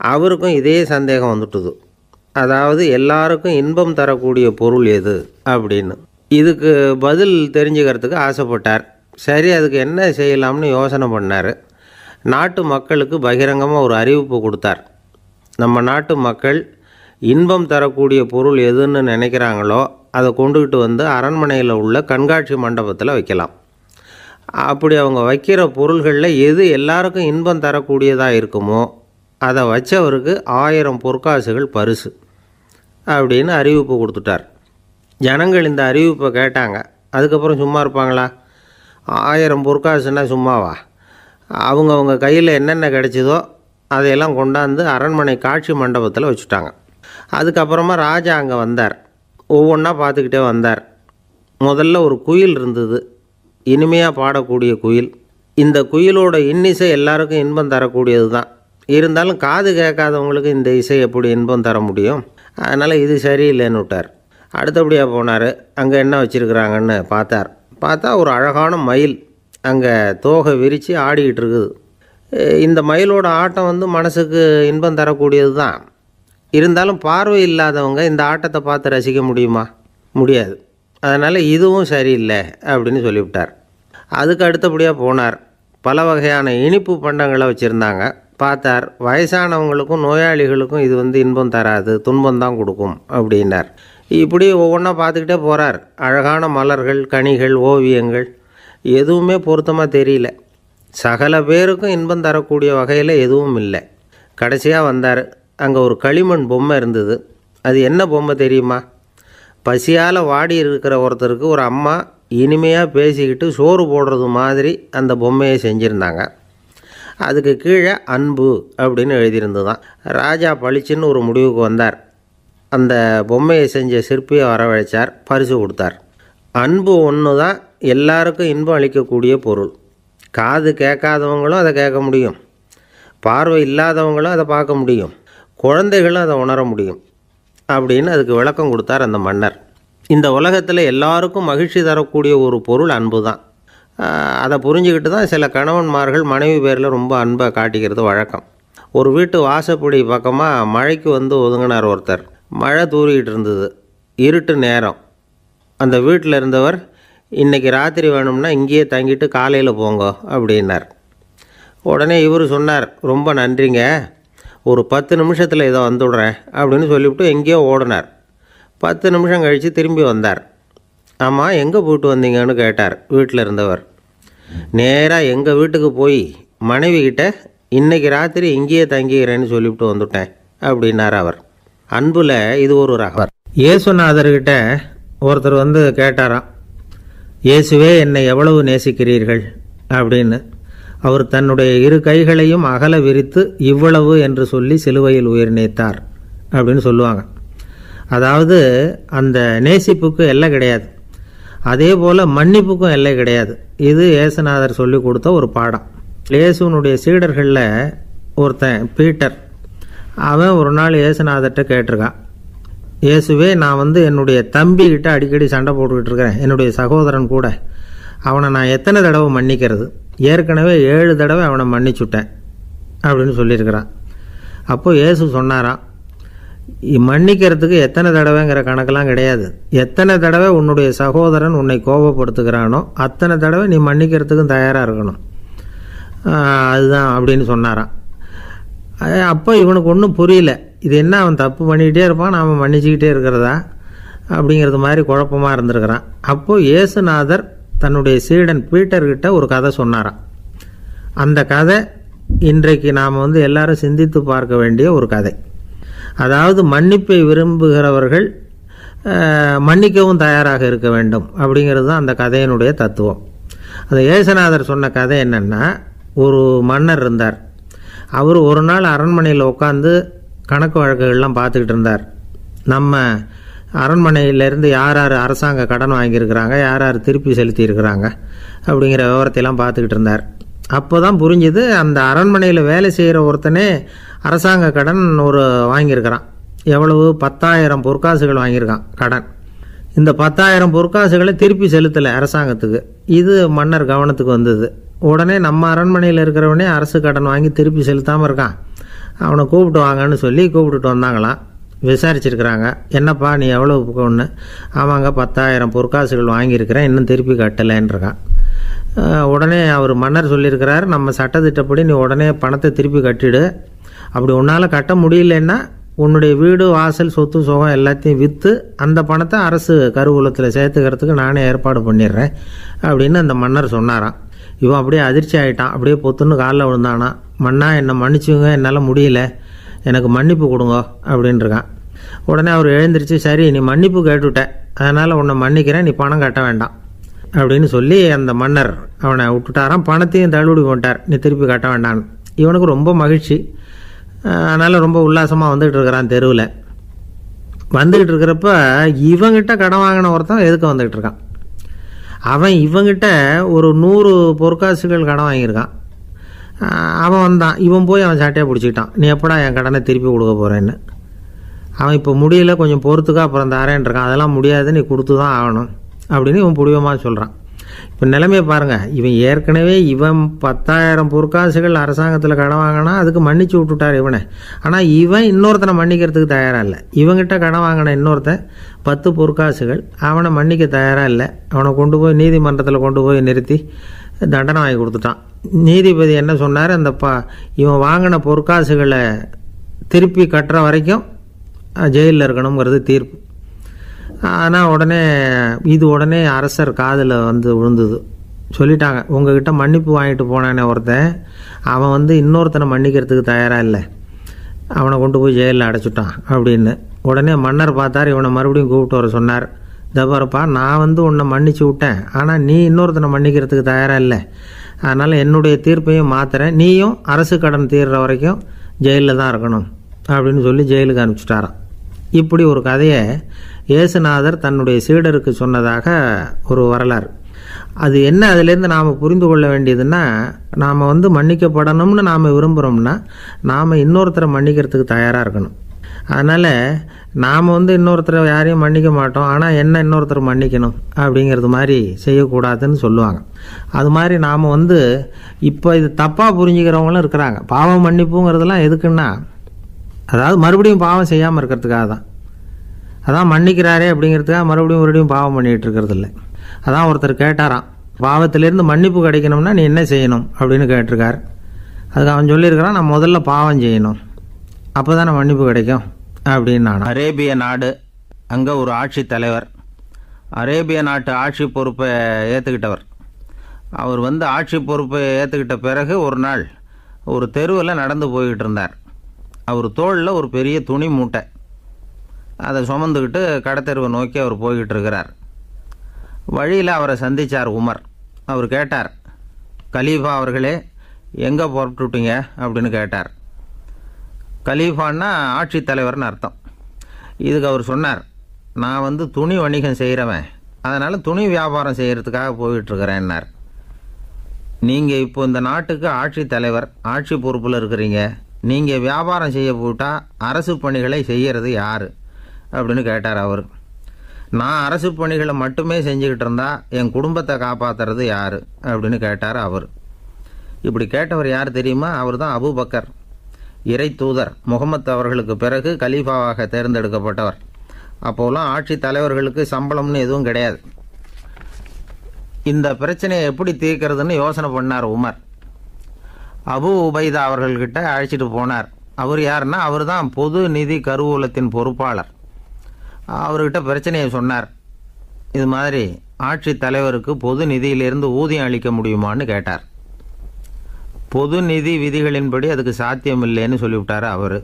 அவருக்கும் இதே சந்தேகம் வந்துட்டுது. அதாவது எல்லாருக்கும் இன்பம் தரக்கூடிய பொருள் எது அப்படின்னு. இதுக்கு பதில் தெரிஞ்சுக்கிறதுக்கு ஆசைப்பட்டார். சரி, அதுக்கு என்ன செய்யலாம்னு யோசனை பண்ணார். நாட்டு மக்களுக்கு பகிரங்கமாக ஒரு அறிவிப்பு கொடுத்தார். நம்ம நாட்டு மக்கள் இன்பம் தரக்கூடிய பொருள் எதுன்னு நினைக்கிறாங்களோ அதை கொண்டுக்கிட்டு வந்து அரண்மனையில் உள்ள கண்காட்சி மண்டபத்தில் வைக்கலாம். அப்படி அவங்க வைக்கிற பொருள்களில் எது எல்லாருக்கும் இன்பம் தரக்கூடியதாக இருக்குமோ அதை வச்சவருக்கு 1000 பொற்காசுகள் பரிசு அப்படின்னு அறிவிப்பு கொடுத்துட்டார். ஜனங்கள் இந்த அறிவிப்பை கேட்டாங்க. அதுக்கப்புறம் சும்மா இருப்பாங்களா? 1000 பொற்காசுன்னா சும்மாவா? அவங்க கையில் என்னென்ன கிடைச்சதோ அதையெல்லாம் கொண்டாந்து அரண்மனை காட்சி மண்டபத்தில் வச்சுட்டாங்க. அதுக்கப்புறமா ராஜா அங்கே வந்தார். ஒவ்வொன்றா பார்த்துக்கிட்டே வந்தார். முதல்ல ஒரு குயில் இருந்தது, இனிமையாக பாடக்கூடிய குயில். இந்த குயிலோட இன்னிசை எல்லாருக்கும் இன்பம் தரக்கூடியது தான். இருந்தாலும் காது கேட்காதவங்களுக்கு இந்த இசை எப்படி இன்பம் தர முடியும்? அதனால் இது சரியில்லைன்னு விட்டார். அடுத்தபடியாக போனார். அங்கே என்ன வச்சுருக்குறாங்கன்னு பார்த்தா ஒரு அழகான மயில் அங்கே தோகை விரித்து ஆடிக்கிட்டு இருக்குது. இந்த மயிலோட ஆட்டம் மனசுக்கு இன்பம் தரக்கூடியது தான். இருந்தாலும் பார்வை இல்லாதவங்க இந்த ஆட்டத்தை பார்த்து ரசிக்க முடியுமா? முடியாது. அதனால் இதுவும் சரியில்லை அப்படின்னு சொல்லிவிட்டார். அதுக்கு அடுத்தபடியாக போனார். பல வகையான இனிப்பு பண்டங்களை வச்சுருந்தாங்க. பார்த்தார், வயசானவங்களுக்கும் நோயாளிகளுக்கும் இது இன்பம் தராது, துன்பம் தான் கொடுக்கும் அப்படின்னார். இப்படி ஒவ்வொன்றா பார்த்துக்கிட்டே போகிறார். அழகான மலர்கள், கனிகள், ஓவியங்கள் எதுவுமே பொருத்தமாக தெரியல. சகல பேருக்கும் இன்பம் தரக்கூடிய வகையில் எதுவும் இல்லை. கடைசியாக வந்தார். அங்கே ஒரு களிமண் பொம்மை இருந்தது. அது என்ன பொம்மை தெரியுமா? பசியால் வாடி இருக்கிற ஒருத்தருக்கு ஒரு அம்மா இனிமையாக பேசிக்கிட்டு சோறு போடுறது மாதிரி அந்த பொம்மையை செஞ்சுருந்தாங்க. அதுக்கு கீழே அன்பு அப்படின்னு எழுதியிருந்ததுதான். ராஜா பளிச்சுன்னு ஒரு முடிவுக்கு வந்தார். அந்த பொம்மையை செஞ்ச சிற்பியை வரவழைச்சார், பரிசு கொடுத்தார். அன்பு ஒன்று தான் எல்லாருக்கும் இன்பம் அளிக்கக்கூடிய பொருள். காது கேட்காதவங்களும் அதை கேட்க முடியும், பார்வை இல்லாதவங்களும் அதை பார்க்க முடியும், குழந்தைகளும் அதை உணர முடியும் அப்படின்னு அதுக்கு விளக்கம் கொடுத்தார் அந்த மன்னர். இந்த உலகத்தில் எல்லாருக்கும் மகிழ்ச்சி தரக்கூடிய ஒரு பொருள் அன்பு தான். அதை புரிஞ்சுக்கிட்டு தான் சில கணவன்மார்கள் மனைவி பேரில் ரொம்ப அன்பை காட்டிக்கிறது வழக்கம். ஒரு வீட்டு வாசப்படி பக்கமாக மழைக்கு ஒதுங்கினார் ஒருத்தர். மழை தூரிக்கிட்டு இருந்தது, இருட்டு நேரம். அந்த வீட்டில் இருந்தவர், இன்றைக்கி ராத்திரி வேணும்னா இங்கேயே தங்கிட்டு காலையில் போங்க அப்படின்னார். உடனே இவர் சொன்னார், ரொம்ப நன்றிங்க, ஒரு 10 நிமிஷத்தில் இதை வந்துவிடுறேன் அப்படின்னு சொல்லிவிட்டு எங்கேயோ ஓடினார். 10 நிமிஷம் கழித்து திரும்பி வந்தார். ஆமாம், எங்கே போயிட்டு வந்தீங்கன்னு கேட்டார் வீட்டில் இருந்தவர். நேராக எங்கள் வீட்டுக்கு போய் மனைவிக்கிட்ட இன்றைக்கி ராத்திரி இங்கேயே தங்கிக்கிறேன்னு சொல்லிவிட்டு வந்துட்டேன் அப்படின்னார் அவர். அன்புல இது ஒரு ரகம். இயேசுநாதர்கிட்ட ஒருத்தர் கேட்டாராம், இயேசுவே என்னை எவ்வளவு நேசிக்கிறீர்கள் அப்படின்னு. அவர் தன்னுடைய 2 கைகளையும் அகல விரித்து இவ்வளவு என்று சொல்லி சிலுவையில் உயிர் நீத்தார் அப்படின்னு சொல்லுவாங்க. அதாவது அந்த நேசிப்புக்கு எல்லை கிடையாது, அதே போல் மன்னிப்புக்கும் எல்லை கிடையாது. இது இயேசுநாதர் சொல்லி கொடுத்த ஒரு பாடம். இயேசுனுடைய சீடர்களில் ஒருத்தன் பீட்டர், அவன் ஒரு நாள் இயேசுநாதர்கிட்ட கேட்டிருக்கான், இயேசுவே நான் என்னுடைய தம்பிக்கிட்ட அடிக்கடி சண்டை போட்டுக்கிட்டு இருக்கிறேன், என்னுடைய சகோதரன் கூட, அவனை நான் எத்தனை தடவை மன்னிக்கிறது? ஏற்கனவே 7 தடவை அவனை மன்னிச்சுட்டேன் அப்படின்னு சொல்லியிருக்கிறான். அப்போது இயேசு சொன்னாராம், மன்னிக்கிறதுக்கு எத்தனை தடவைங்கிற கணக்கெல்லாம் கிடையாது. எத்தனை தடவை உன்னுடைய சகோதரன் உன்னை கோபப்படுத்துகிறானோ அத்தனை தடவை நீ மன்னிக்கிறதுக்கும் தயாராக இருக்கணும், அதுதான் அப்படின்னு சொன்னாராம். அப்போ இவனுக்கு ஒன்றும் புரியல. இது என்ன அவன் தப்பு பண்ணிக்கிட்டே இருப்பான், நாம் மன்னிச்சுக்கிட்டே இருக்கிறதா அப்படிங்கிறது மாதிரி குழப்பமாக இருந்திருக்கிறான். அப்போது இயேசுநாதர் தன்னுடைய சீடன் பீட்டர்கிட்ட ஒரு கதை சொன்னாராம். அந்த கதை இன்றைக்கு நாம் எல்லாரும் சிந்தித்து பார்க்க வேண்டிய ஒரு கதை. அதாவது மன்னிப்பை விரும்புகிறவர்கள் மன்னிக்கவும் தயாராக இருக்க வேண்டும் அப்படிங்கிறது தான் அந்த கதையினுடைய தத்துவம். அந்த இயேசுநாதர் சொன்ன கதை என்னென்னா, ஒரு மன்னர் இருந்தார். அவர் ஒரு நாள் அரண்மனையில் உட்காந்து கணக்கு வழக்குகள்லாம் பார்த்துக்கிட்டு இருந்தார். நம்ம அரண்மனையிலேருந்து யார் யார் அரசாங்க கடன் வாங்கியிருக்கிறாங்க, யார் யார் திருப்பி செலுத்தியிருக்கிறாங்க அப்படிங்கிற விவரத்தையெல்லாம் பார்த்துக்கிட்டு இருந்தார். அப்போ தான் புரிஞ்சுது, அந்த அரண்மனையில் வேலை செய்கிற ஒருத்தனே அரசாங்க கடன் வாங்கியிருக்கிறான். எவ்வளவு? 10,000 பொற்காசுகள் வாங்கியிருக்கான் கடன். இந்த 10,000 பொற்காசுகளை திருப்பி செலுத்தலை அரசாங்கத்துக்கு. இது மன்னர் கவனத்துக்கு வந்தது. உடனே நம்ம அரண்மனையில் இருக்கிறவனே அரசு கடன் வாங்கி திருப்பி செலுத்தாமல் இருக்கான், அவனை கூப்பிட்டு வாங்கன்னு சொல்லி கூப்பிட்டுட்டு வந்தாங்களாம். விசாரிச்சிருக்கிறாங்க, என்னப்பா நீ எவ்வளோ ஒன்று? ஆமாங்க 10,000 பொற்காசுகள் வாங்கியிருக்கிறேன், இன்னும் திருப்பி கட்டலைன்றிருக்கான். உடனே அவர் மன்னர் சொல்லியிருக்கிறார், நம்ம சட்டத்திட்டப்படி நீ உடனே பணத்தை திருப்பி கட்டிடு. அப்படி உன்னால் கட்ட முடியலன்னா உன்னுடைய வீடு வாசல் சொத்து சுகம் எல்லாத்தையும் விற்று அந்த பணத்தை அரசு கருவூலத்தில் சேர்த்துக்கிறதுக்கு நானே ஏற்பாடு பண்ணிடுறேன் அப்படின்னு அந்த மன்னர் சொன்னாராம். இவன் அப்படியே அதிர்ச்சி ஆகிட்டான். அப்படியே பொத்துன்னு காலில் விழுந்தானா, மன்னா என்னை மன்னிச்சுங்க, என்னால் முடியல, எனக்கு மன்னிப்பு கொடுங்க அப்படின்ட்டுருக்கான். உடனே அவர் எழுந்திரிச்சு, சரி நீ மன்னிப்பு கேட்டுவிட்ட, அதனால் உன்னை மன்னிக்கிறேன், நீ பணம் கட்ட வேண்டாம் அப்படின்னு சொல்லி அந்த மன்னர் அவனை விட்டுட்டாராம். பணத்தையும் தள்ளுபடி போட்டார், நீ திருப்பி கட்ட வேண்டான்னு. இவனுக்கு ரொம்ப மகிழ்ச்சி. அதனால் ரொம்ப உல்லாசமாக வந்துக்கிட்டு இருக்கிறான். தெருவில் வந்துக்கிட்டு இருக்கிறப்ப இவங்கிட்ட கடன் வாங்கின ஒருத்தன் எதுக்கு வந்துக்கிட்டு இருக்கான். அவன் இவங்கிட்ட ஒரு 100 பொற்காசுகள் கடன் வாங்கியிருக்கான். அவன் வந்தான், இவன் போய் அவன் சாட்டையாக பிடிச்சிக்கிட்டான், நீ எப்படா என் கடனை திருப்பி கொடுக்க போகிறேன்னு. அவன் இப்போ முடியல, கொஞ்சம் பொறுத்துக்கா, அப்புறம் தரேன் இருக்கான். அதெல்லாம் முடியாது, நீ கொடுத்து தான் ஆகணும் அப்படின்னு இவன் புடிவமாக சொல்கிறான். இப்போ நிலைமையை பாருங்கள், இவன் ஏற்கனவே 10,000 பொற்காசுகள் அரசாங்கத்தில் கடன் வாங்கினா அதுக்கு மன்னிச்சு விட்டுட்டார் இவனை. ஆனால் இவன் இன்னொருத்தனை மன்னிக்கிறதுக்கு தயாராக இல்லை. இவங்கிட்ட கடன் வாங்கின இன்னொருத்தன் 10 பொற்காசுகள், அவனை மன்னிக்க தயாராக இல்லை. அவனை கொண்டு போய் நீதிமன்றத்தில் கொண்டு போய் நிறுத்தி தண்டனை வாங்கி கொடுத்துட்டான். நீதிபதி என்ன சொன்னார், அந்த இவன் வாங்கின பொற்காசுகளை திருப்பி கட்டுற வரைக்கும் ஜெயிலில் இருக்கணுங்கிறது தீர்ப்பு. ஆனால் உடனே அரசர் காதில் விழுந்தது. சொல்லிட்டாங்க, உங்ககிட்ட மன்னிப்பு வாங்கிட்டு போனானே ஒருத்தன், அவன் இன்னொருத்தனை மன்னிக்கிறதுக்கு தயாராக இல்லை, அவனை கொண்டு போய் ஜெயிலில் அடைச்சிட்டான் அப்படின்னு. உடனே மன்னர் பார்த்தார், இவனை மறுபடியும் கூப்பிட்டு வர சொன்னார். தபாரப்பா, நான் உன்னை மன்னிச்சு விட்டேன், ஆனால் நீ இன்னொருத்தனை மன்னிக்கிறதுக்கு தயாராக இல்லை, அதனால் என்னுடைய தீர்ப்பையும் மாற்றுறேன், நீயும் அரசு கடன் தீர்ற வரைக்கும் ஜெயிலில் தான் இருக்கணும் அப்படின்னு சொல்லி ஜெயிலுக்கு அனுப்பிச்சிட்டாரான். இப்படி ஒரு கதையை இயேசுநாதர் தன்னுடைய சீடருக்கு சொன்னதாக ஒரு வரலாறு. அது என்ன, அதிலேருந்து நாம் புரிந்து கொள்ள வேண்டியதுன்னா, நாம் மன்னிக்கப்படணும்னு நாம் விரும்புகிறோம்னா நாம் இன்னொருத்தரை மன்னிக்கிறதுக்கு தயாராக இருக்கணும். அதனால் நாம் இன்னொருத்தரை யாரையும் மன்னிக்க மாட்டோம், ஆனால் என்ன இன்னொருத்தர் மன்னிக்கணும் அப்படிங்கிறது மாதிரி செய்யக்கூடாதுன்னு சொல்லுவாங்க. அது மாதிரி நாம் இப்போ இது தப்பாக புரிஞ்சுக்கிறவங்களும் இருக்கிறாங்க. பாவம் மன்னிப்புங்கிறதுலாம் எதுக்குன்னா, அதாவது மறுபடியும் பாவம் செய்யாமல் இருக்கிறதுக்காக தான். அதான் மன்னிக்கிறாரே அப்படிங்கிறதுக்காக மறுபடியும் பாவம் பண்ணிகிட்டு இருக்கிறது இல்லை. அதான் ஒருத்தர் கேட்டாராம், பாவத்திலேருந்து மன்னிப்பு கிடைக்கணும்னா நீ என்ன செய்யணும் அப்படின்னு கேட்டிருக்கார். அதுக்கு அவன் சொல்லியிருக்கிறான், நான் முதல்ல பாவம் செய்யணும், அப்போ தானே மன்னிப்பு கிடைக்கும் அப்படின்னு. நான் அரேபிய நாடு, அங்கே ஒரு ஆட்சி தலைவர், அரேபிய நாட்டு ஆட்சி பொறுப்பை ஏற்றுக்கிட்டவர். அவர் ஆட்சி பொறுப்பை ஏற்றுக்கிட்ட பிறகு ஒரு நாள் ஒரு தெருவில் நடந்து போய்கிட்டு இருந்தார். அவர் தோளில் ஒரு பெரிய துணி மூட்டை, அதை சுமந்துக்கிட்டு கடத்தெருவை நோக்கி அவர் போய்கிட்டு இருக்கிறார். வழியில் அவரை சந்தித்தார் உமர். அவர் கேட்டார், கலீஃபா அவர்களே, எங்கே புறப்பட்டுட்டீங்க அப்படின்னு கேட்டார். கலீஃபான்னா ஆட்சி தலைவர்னு அர்த்தம். இதுக்கு அவர் சொன்னார், நான் துணி வணிகம் செய்கிறவன், அதனால் துணி வியாபாரம் செய்கிறதுக்காக போயிட்டுருக்கிறேன்னார். நீங்கள் இப்போ இந்த நாட்டுக்கு ஆட்சி தலைவர், ஆட்சி பொறுப்பில் இருக்கிறீங்க, நீங்கள் வியாபாரம் செய்ய போட்டால் அரசு பணிகளை செய்கிறது யார் அப்படின்னு கேட்டார் அவர். நான் அரசு பணிகளை மட்டுமே செஞ்சுக்கிட்டு இருந்தால் என் குடும்பத்தை காப்பாற்றுறது யார் அப்படின்னு கேட்டார் அவர். இப்படி கேட்டவர் யார் தெரியுமா? அவர் தான் அபூபக்கர், இறை தூதர் முகமது அவர்களுக்கு பிறகு கலீஃபாவாக தேர்ந்தெடுக்கப்பட்டவர். அப்போலாம் ஆட்சி தலைவர்களுக்கு சம்பளம்னு எதுவும் கிடையாது. இந்த பிரச்சனையை எப்படி தீர்க்கிறதுன்னு யோசனை பண்ணார் உமர். அபு உபைதா அவர்கள்கிட்ட அழைச்சிட்டு போனார். அவர் யாருன்னா அவர் தான் பொது நிதி கருவூலத்தின் பொறுப்பாளர். அவர்கிட்ட பிரச்சனையை சொன்னார். இது மாதிரி ஆட்சி தலைவருக்கு பொது நிதியிலிருந்து ஊதியம் அளிக்க முடியுமான்னு கேட்டார். பொது நிதி விதிகளின்படி அதுக்கு சாத்தியம் இல்லைன்னு சொல்லிவிட்டார் அவர்.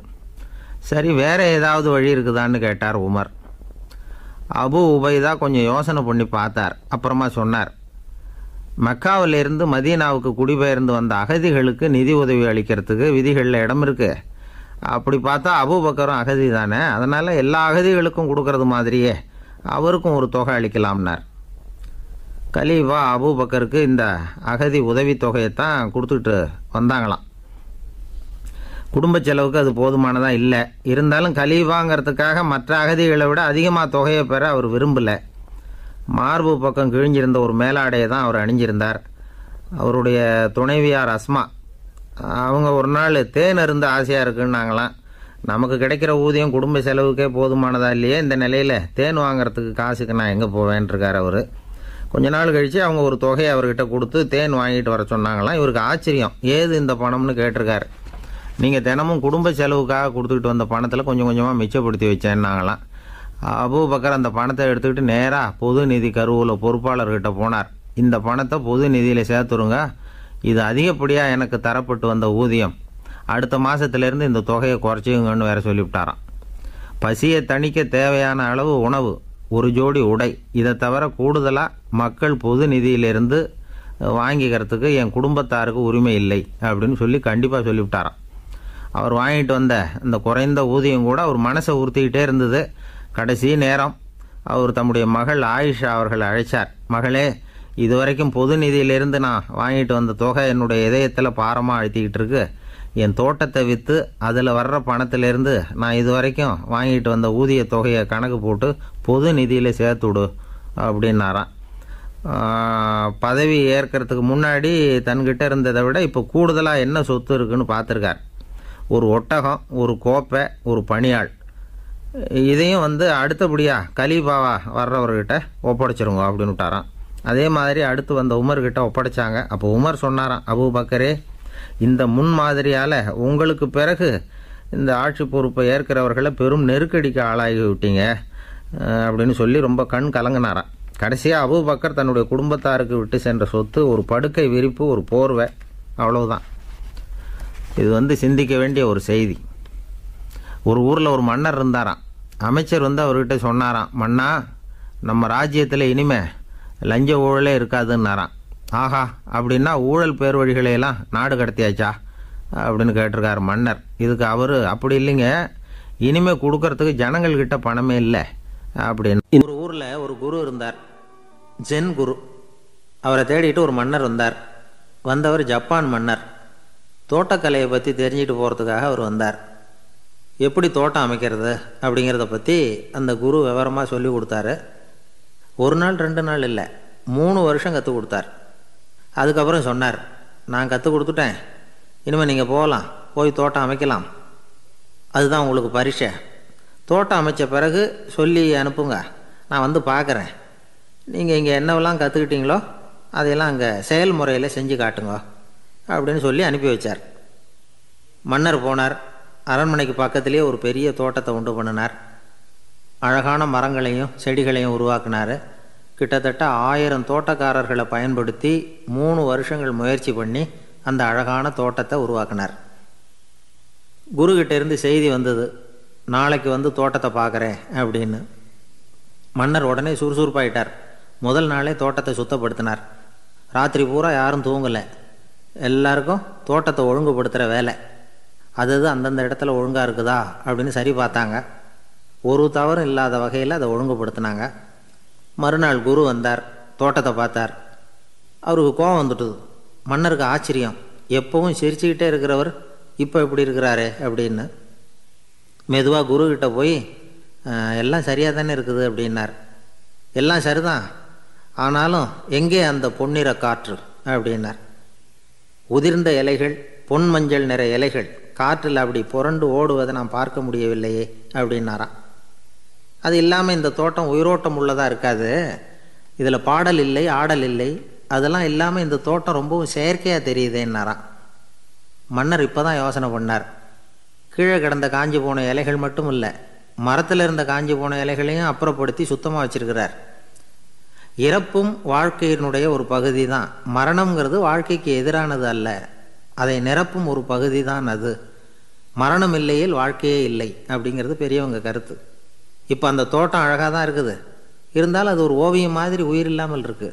சரி, வேறு ஏதாவது வழி இருக்குதான்னு கேட்டார் உமர். அபு உபைதா கொஞ்சம் யோசனை பண்ணி பார்த்தார். அப்புறமா சொன்னார், மக்காவிலிருந்து மதீனாவுக்கு குடிபெயர்ந்து வந்த அகதிகளுக்கு நிதி உதவி அளிக்கிறதுக்கு விதிகளில் இடம் இருக்குது. அப்படி பார்த்தா அபூபக்கரும் அகதி தானே, அதனால் எல்லா அகதிகளுக்கும் கொடுக்கறது மாதிரியே அவருக்கும் ஒரு தொகை அளிக்கலாம்னார். கலீஃபா அபூபக்கருக்கு இந்த அகதி உதவி தொகையைத்தான் கொடுத்துட்டு வந்தாங்களாம். குடும்ப செலவுக்கு அது போதுமானதாக இல்லை. இருந்தாலும் கலீஃபாங்கிறதுக்காக மற்ற அகதிகளை விட அதிகமாக தொகையை பெற அவர் விரும்பலை. மார்பு பக்கம் கிழிஞ்சிருந்த ஒரு மேலாடையை தான் அவர் அணிஞ்சிருந்தார். அவருடைய துணைவியார் அஸ்மா அவங்க ஒரு நாள் தேன் அருந்த ஆசையாக இருக்குன்னாங்களாம். நமக்கு கிடைக்கிற ஊதியம் குடும்ப செலவுக்கே போதுமானதா இல்லையே, இந்த நிலையில் தேன் வாங்கிறதுக்கு காசுக்கு நான் எங்கே போவேன்ருக்கார் அவர். கொஞ்ச நாள் கழித்து அவங்க ஒரு தொகையை அவர்கிட்ட கொடுத்து தேன் வாங்கிட்டு வர சொன்னாங்களாம். இவருக்கு ஆச்சரியம், ஏது இந்த பணம்னு கேட்டிருக்காரு. நீங்கள் தினமும் குடும்ப செலவுக்காக கொடுத்துக்கிட்டு வந்த பணத்தில் கொஞ்சம் கொஞ்சமாக மிச்சப்படுத்தி வச்சேன்னாங்களாம். அபூபக்கர் அந்த பணத்தை எடுத்துக்கிட்டு நேராக பொது நிதி கருவூல பொறுப்பாளர்கிட்ட போனார். இந்த பணத்தை பொது நிதியில் சேர்த்துருங்க, இது அதிகப்படியாக எனக்கு தரப்பட்டு வந்த ஊதியம், அடுத்த மாதத்துலேருந்து இந்த தொகையை குறைச்சிங்கன்னு வேற சொல்லிவிட்டாராம். பசியை தணிக்க தேவையான அளவு உணவு, ஒரு ஜோடி உடை, இதை தவிர கூடுதலாக மக்கள் பொது நிதியிலிருந்து வாங்கிக்கிறதுக்கு என் குடும்பத்தாருக்கு உரிமை இல்லை அப்படின்னு சொல்லி கண்டிப்பாக சொல்லிவிட்டாராம். அவர் வாங்கிட்டு வந்த இந்த குறைந்த ஊதியம் கூட அவர் மனசை உறுத்திக்கிட்டே இருந்தது. கடைசி நேரம் அவர் தம்முடைய மகள் ஆயிஷா அவர்களை அழைச்சார். மகளே, இதுவரைக்கும் பொது நிதியிலிருந்து நான் வாங்கிட்டு வந்த தொகை என்னுடைய இதயத்தில் பாரமாக அழுத்திக்கிட்டு இருக்கு. என் தோட்டத்தை விற்று அதில் வர்ற பணத்திலேருந்து நான் இதுவரைக்கும் வாங்கிட்டு வந்த ஊதிய தொகையை கணக்கு போட்டு பொது நிதியில் சேர்த்து விடு அப்படின்னாராம். பதவி ஏற்கிறதுக்கு முன்னாடி தன்கிட்ட இருந்ததை விட இப்போ கூடுதலாக என்ன சொத்து இருக்குன்னு பார்த்துருக்கார். ஒரு ஒட்டகம், ஒரு கோப்பை, ஒரு பணியாள். இதையும் அடுத்தபடியாக கலீஃபாவா வர்றவர்கிட்ட ஒப்படைச்சிருங்க அப்படின்னு விட்டாராம். அதே மாதிரி அடுத்து வந்த உமர்கிட்ட ஒப்படைச்சாங்க. அப்போ உமர் சொன்னாராம், அபூபக்கரே, இந்த முன்மாதிரியால் உங்களுக்கு பிறகு இந்த ஆட்சி பொறுப்பை ஏற்கிறவர்களை பெரும் நெருக்கடிக்கு ஆளாகி விட்டீங்க அப்படின்னு சொல்லி ரொம்ப கண் கலங்கினாராம். கடைசியாக அபூபக்கர் தன்னுடைய குடும்பத்தாருக்கு விட்டு சென்ற சொத்து ஒரு படுக்கை விரிப்பு, ஒரு போர்வை, அவ்வளவுதான். இது சிந்திக்க வேண்டிய ஒரு செய்தி. ஒரு ஊரில் ஒரு மன்னர் இருந்தாராம். அமைச்சர் அவர்கிட்ட சொன்னாராம், மன்னா, நம்ம ராஜ்யத்தில் இனிமே லஞ்ச ஊழலே இருக்காதுன்னாராம். ஆஹா, அப்படின்னா ஊழல் பேர் வழிகளையெல்லாம் நாடு கடத்தியாச்சா அப்படின்னு கேட்டிருக்கார் மன்னர். இதுக்கு அவர், அப்படி இல்லைங்க, இனிமேல் கொடுக்கறதுக்கு ஜனங்கள்கிட்ட பணமே இல்லை அப்படின்னு. ஒரு ஊரில் ஒரு குரு இருந்தார், ஜென் குரு. அவரை தேடிட்டு ஒரு மன்னர் வந்தார். வந்தவர் ஜப்பான் மன்னர். தோட்டக்கலையை பற்றி தெரிஞ்சுட்டு போகிறதுக்காக அவர் வந்தார். எப்படி தோட்டம் அமைக்கிறது அப்படிங்கிறத பற்றி அந்த குரு விவரமாக சொல்லி கொடுத்தாரு. ஒரு நாள் 2 நாள் இல்லை, 3 வருஷம் கற்றுக் கொடுத்தார். அதுக்கப்புறம் சொன்னார், நான் கற்றுக் கொடுத்துட்டேன், இனிமேல் நீங்கள் போகலாம், போய் தோட்டம் அமைக்கலாம், அதுதான் உங்களுக்கு பரீட்சை. தோட்டம் அமைச்ச பிறகு சொல்லி அனுப்புங்க, நான் பார்க்குறேன். நீங்கள் இங்கே என்னவெல்லாம் கற்றுக்கிட்டீங்களோ அதையெல்லாம் அங்கே செயல்முறையில் செஞ்சு காட்டுங்க அப்படின்னு சொல்லி அனுப்பி வச்சார். மன்னர் போனார். அரண்மனைக்கு பக்கத்திலேயே ஒரு பெரிய தோட்டத்தை உண்டு பண்ணினார். அழகான மரங்களையும் செடிகளையும் உருவாக்கினார். கிட்டத்தட்ட 1000 தோட்டக்காரர்களை பயன்படுத்தி 3 வருஷங்கள் முயற்சி பண்ணி அந்த அழகான தோட்டத்தை உருவாக்கினார். குருக்கிட்ட இருந்து செய்தி வந்தது, நாளைக்கு தோட்டத்தை பார்க்குறேன் அப்படின்னு. மன்னர் உடனே சுறுசுறுப்பாயிட்டார். முதல் நாளே தோட்டத்தை சுத்தப்படுத்தினார். ராத்திரி பூரா யாரும் தூங்கலை. எல்லாருக்கும் தோட்டத்தை ஒழுங்குபடுத்துகிற வேலை. அது அந்தந்த இடத்துல ஒழுங்காக இருக்குதா அப்படின்னு சரி பார்த்தாங்க. ஒரு தவறும் இல்லாத வகையில் அதை ஒழுங்குபடுத்தினாங்க. மறுநாள் குரு வந்தார், தோட்டத்தை பார்த்தார். அவருக்கு கோபம் வந்துட்டுது. மன்னருக்கு ஆச்சரியம், எப்பவும் சிரிச்சுக்கிட்டே இருக்கிறவர் இப்போ எப்படி இருக்கிறாரு அப்படின்னு. மெதுவாக குருக்கிட்ட போய், எல்லாம் சரியாக தானே இருக்குது அப்படின்னார். எல்லாம் சரிதான், ஆனாலும் எங்கே அந்த பொன்னிற காற்று அப்படின்னார். உதிர்ந்த இலைகள், பொன் மஞ்சள் நிற இலைகள் காற்றில் அப்படி புரண்டு ஓடுவதை நான் பார்க்க முடியவில்லையே அப்படின்னாராம். அது இல்லாமல் இந்த தோட்டம் உயிரோட்டம் உள்ளதாக இருக்காது, இதில் பாடல் இல்லை, ஆடல் இல்லை, அதெல்லாம் இல்லாமல் இந்த தோட்டம் ரொம்பவும் செயற்கையாக தெரியுதேன்னாராம். மன்னர் இப்போ தான் யோசனை பண்ணார். கீழே கிடந்த காஞ்சி போன இலைகள் மட்டும் இல்லை, மரத்தில் இருந்த காஞ்சி போன இலைகளையும் அப்புறப்படுத்தி சுத்தமாக வச்சிருக்கிறார். இறப்பும் வாழ்க்கையினுடைய ஒரு பகுதி தான். மரணம்ங்கிறது வாழ்க்கைக்கு எதிரானது அல்ல, அதை நிரப்பும் ஒரு பகுதி தான் அது. மரணம் இல்லையில் வாழ்க்கையே இல்லை அப்படிங்கிறது பெரியவங்க கருத்து. இப்போ அந்த தோட்டம் அழகாக தான் இருக்குது, இருந்தாலும் அது ஒரு ஓவியம் மாதிரி உயிர் இல்லாமல் இருக்கு.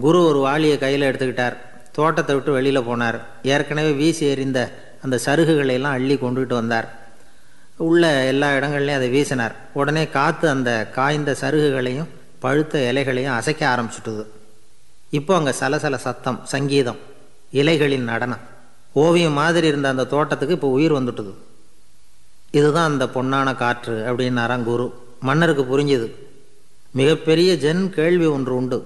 குரு ஒரு வாளியை கையில் எடுத்துக்கிட்டார், தோட்டத்தை விட்டு வெளியில் போனார். ஏற்கனவே வீசி எறிந்த அந்த சருகுகளை எல்லாம் அள்ளி கொண்டுகிட்டு வந்தார். உள்ள எல்லா இடங்கள்லையும் அதை வீசினார். உடனே காற்று அந்த காய்ந்த சருகுகளையும் பழுத்த இலைகளையும் அசைக்க ஆரம்பிச்சுட்டுது. இப்போ அங்கே சலசல சத்தம், சங்கீதம், இலைகளின் நடனம், ஓவியம் மாதிரி இருந்த அந்த தோட்டத்துக்கு இப்போ உயிர் வந்துட்டுது. இதுதான் அந்த பொன்னான காற்று அப்படின்னாராம் குரு. மன்னருக்கு புரிஞ்சுது. மிகப்பெரிய ஜென் கேள்வி ஒன்று உண்டு.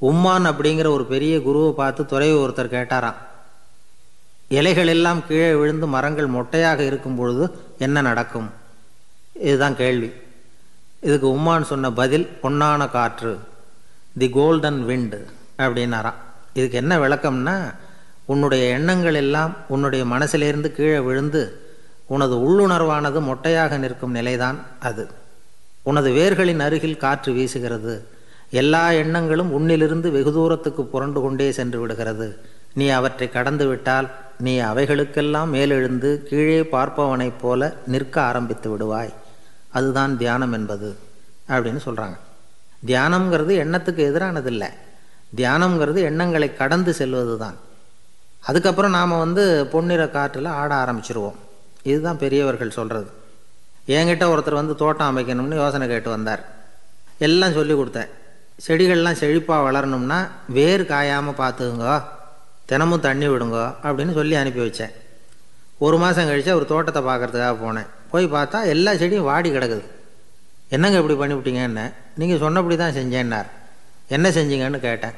உம்மான் அப்படிங்கிற ஒரு பெரிய குருவை பார்த்து துறவி ஒருத்தர் கேட்டாராம், இலைகள் எல்லாம் கீழே விழுந்து மரங்கள் மொட்டையாக இருக்கும் பொழுது என்ன நடக்கும்? இதுதான் கேள்வி. இதுக்கு உம்மான் சொன்ன பதில் பொன்னான காற்று, தி கோல்டன் விண்டு அப்படின்னாராம். இதுக்கு என்ன விளக்கம்னா, உன்னுடைய எண்ணங்கள் எல்லாம் உன்னுடைய மனசிலிருந்து கீழே விழுந்து உனது உள்ளுணர்வானது மொட்டையாக நிற்கும் நிலைதான் அது. உனது வேர்களின் அருகில் காற்று வீசுகிறது. எல்லா எண்ணங்களும் உன்னிலிருந்து வெகு தூரத்துக்கு புரண்டு கொண்டே சென்று விடுகிறது. நீ அவற்றை கடந்து விட்டால் நீ அவைகளுக்கெல்லாம் மேலெழுந்து கீழே பார்ப்பவனைப் போல நிற்க ஆரம்பித்து விடுவாய். அதுதான் தியானம் என்பது அப்படின்னு சொல்கிறாங்க. தியானம்ங்கிறது எண்ணத்துக்கு எதிரானதில்லை, தியானம்ங்கிறது எண்ணங்களை கடந்து செல்வது தான். அதுக்கப்புறம் நாம் பொன்னிற காற்றில் ஆட ஆரம்பிச்சிருவோம். இதுதான் பெரியவர்கள் சொல்கிறது. என்கிட்ட ஒருத்தர் தோட்டம் அமைக்கணும்னு யோசனை கேட்டு வந்தார். எல்லாம் சொல்லி கொடுத்தேன். செடிகள்லாம் செழிப்பாக வளரணும்னா வேர் காயாமல் பார்த்துக்குங்க, தினமும் தண்ணி விடுங்க அப்படின்னு சொல்லி அனுப்பி வச்சேன். ஒரு மாதம் கழித்து ஒரு தோட்டத்தை பார்க்குறதுக்காக போனேன். போய் பார்த்தா எல்லா செடியும் வாடி கிடக்குது. என்னங்க இப்படி பண்ணிவிட்டீங்கன்னு. நீங்கள் சொன்னபடி தான் செஞ்சேன்னார். என்ன செஞ்சீங்கன்னு கேட்டேன்.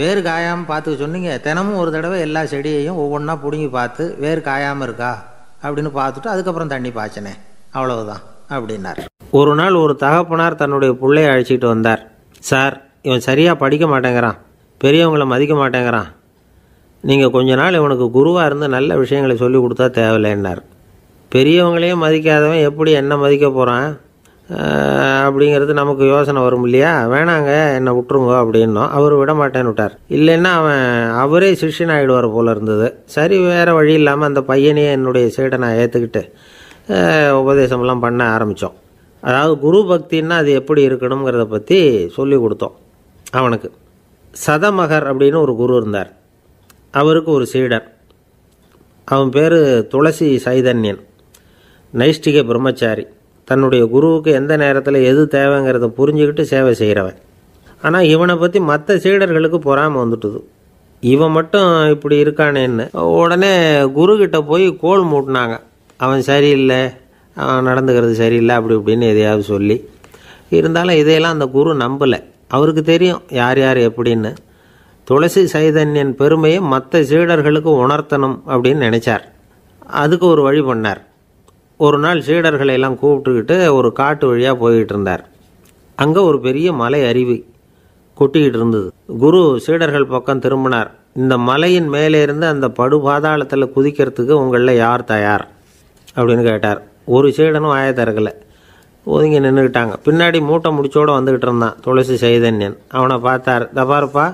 வேர் காயாமல் பார்த்துக்க சொன்னீங்க, தினமும் ஒரு தடவை எல்லா செடியையும் ஒவ்வொன்றா பிடுங்கி பார்த்து வேர் காயாமல் இருக்கா அப்படின்னு பார்த்துட்டு அதுக்கப்புறம் தண்ணி பாய்ச்சினேன், அவ்வளவுதான் அப்படின்னார். ஒரு நாள் ஒரு தகப்பனார் தன்னுடைய பிள்ளையை அழைச்சிட்டு வந்தார். சார், இவன் சரியாக படிக்க மாட்டேங்கிறான், பெரியவங்களை மதிக்க மாட்டேங்கிறான், நீங்கள் கொஞ்ச நாள் இவனுக்கு குருவாக இருந்து நல்ல விஷயங்களை சொல்லி கொடுத்தா தேவையில்லைன்னார். பெரியவங்களையும் மதிக்காதவன் எப்படி என்ன மதிக்க போகிறான் அப்படிங்கிறது நமக்கு யோசனை வரும் இல்லையா? வேணாங்க, என்னை விட்டுருங்க அப்படின்னோம். அவர் விட மாட்டேன்னு விட்டார். இல்லைன்னா அவரே சிஷ்யன் ஆகிடுவார் போல இருந்தது. சரி, வேறு வழி இல்லாமல் அந்த பையனையே என்னுடைய சீடனை ஏற்றுக்கிட்டு உபதேசமெல்லாம் பண்ண ஆரம்பித்தோம். அதாவது குரு பக்தின்னா அது எப்படி இருக்கணுங்கிறத பற்றி சொல்லி கொடுத்தோம் அவனுக்கு. சதமகர் அப்படின்னு ஒரு குரு இருந்தார். அவருக்கு ஒரு சீடர். அவன் பேர் துளசி சைதன்யன், நைஷ்டிக பிரம்மச்சாரி. தன்னுடைய குருவுக்கு எந்த நேரத்தில் எது தேவைங்கிறத புரிஞ்சுக்கிட்டு சேவை செய்கிறவன். ஆனால் இவனை பற்றி மற்ற சீடர்களுக்கு பொறாமை வந்துட்டுது. இவன் மட்டும் இப்படி இருக்கானேன்னு உடனே குருக்கிட்ட போய் கோல் மூட்டினாங்க. அவன் சரியில்லை, அவன் நடந்துக்கிறது சரியில்லை, அப்படி இப்படின்னு எதையாவது சொல்லி. இருந்தாலும் இதையெல்லாம் அந்த குரு நம்பலை. அவருக்கு தெரியும் யார் யார் எப்படின்னு. துளசி சைதன்யன் பெருமையை மற்ற சீடர்களுக்கு உணர்த்தணும் அப்படின்னு நினச்சார். அதுக்கு ஒரு வழி பண்ணார். ஒரு நாள் சீடர்களை எல்லாம் கூப்பிட்டுக்கிட்டு ஒரு காட்டு வழியாக போய்கிட்டு இருந்தார். அங்கே ஒரு பெரிய மலை அருவி கொட்டிக்கிட்டு இருந்தது. குரு சீடர்கள் பக்கம் திரும்பினார். இந்த மலையின் மேலே இருந்து அந்த படுபாதாளத்தில் குதிக்கிறதுக்கு உங்களில் யார் தயார் அப்படின்னு கேட்டார். ஒரு சீடனும் ஆய திறக்கலை, ஒதுங்கி நின்றுக்கிட்டாங்க. பின்னாடி மூட்டை முடிச்சோடு வந்துக்கிட்டு இருந்தான் துளசி சைதன்யன். அவனை பார்த்தார். தபாருப்பா,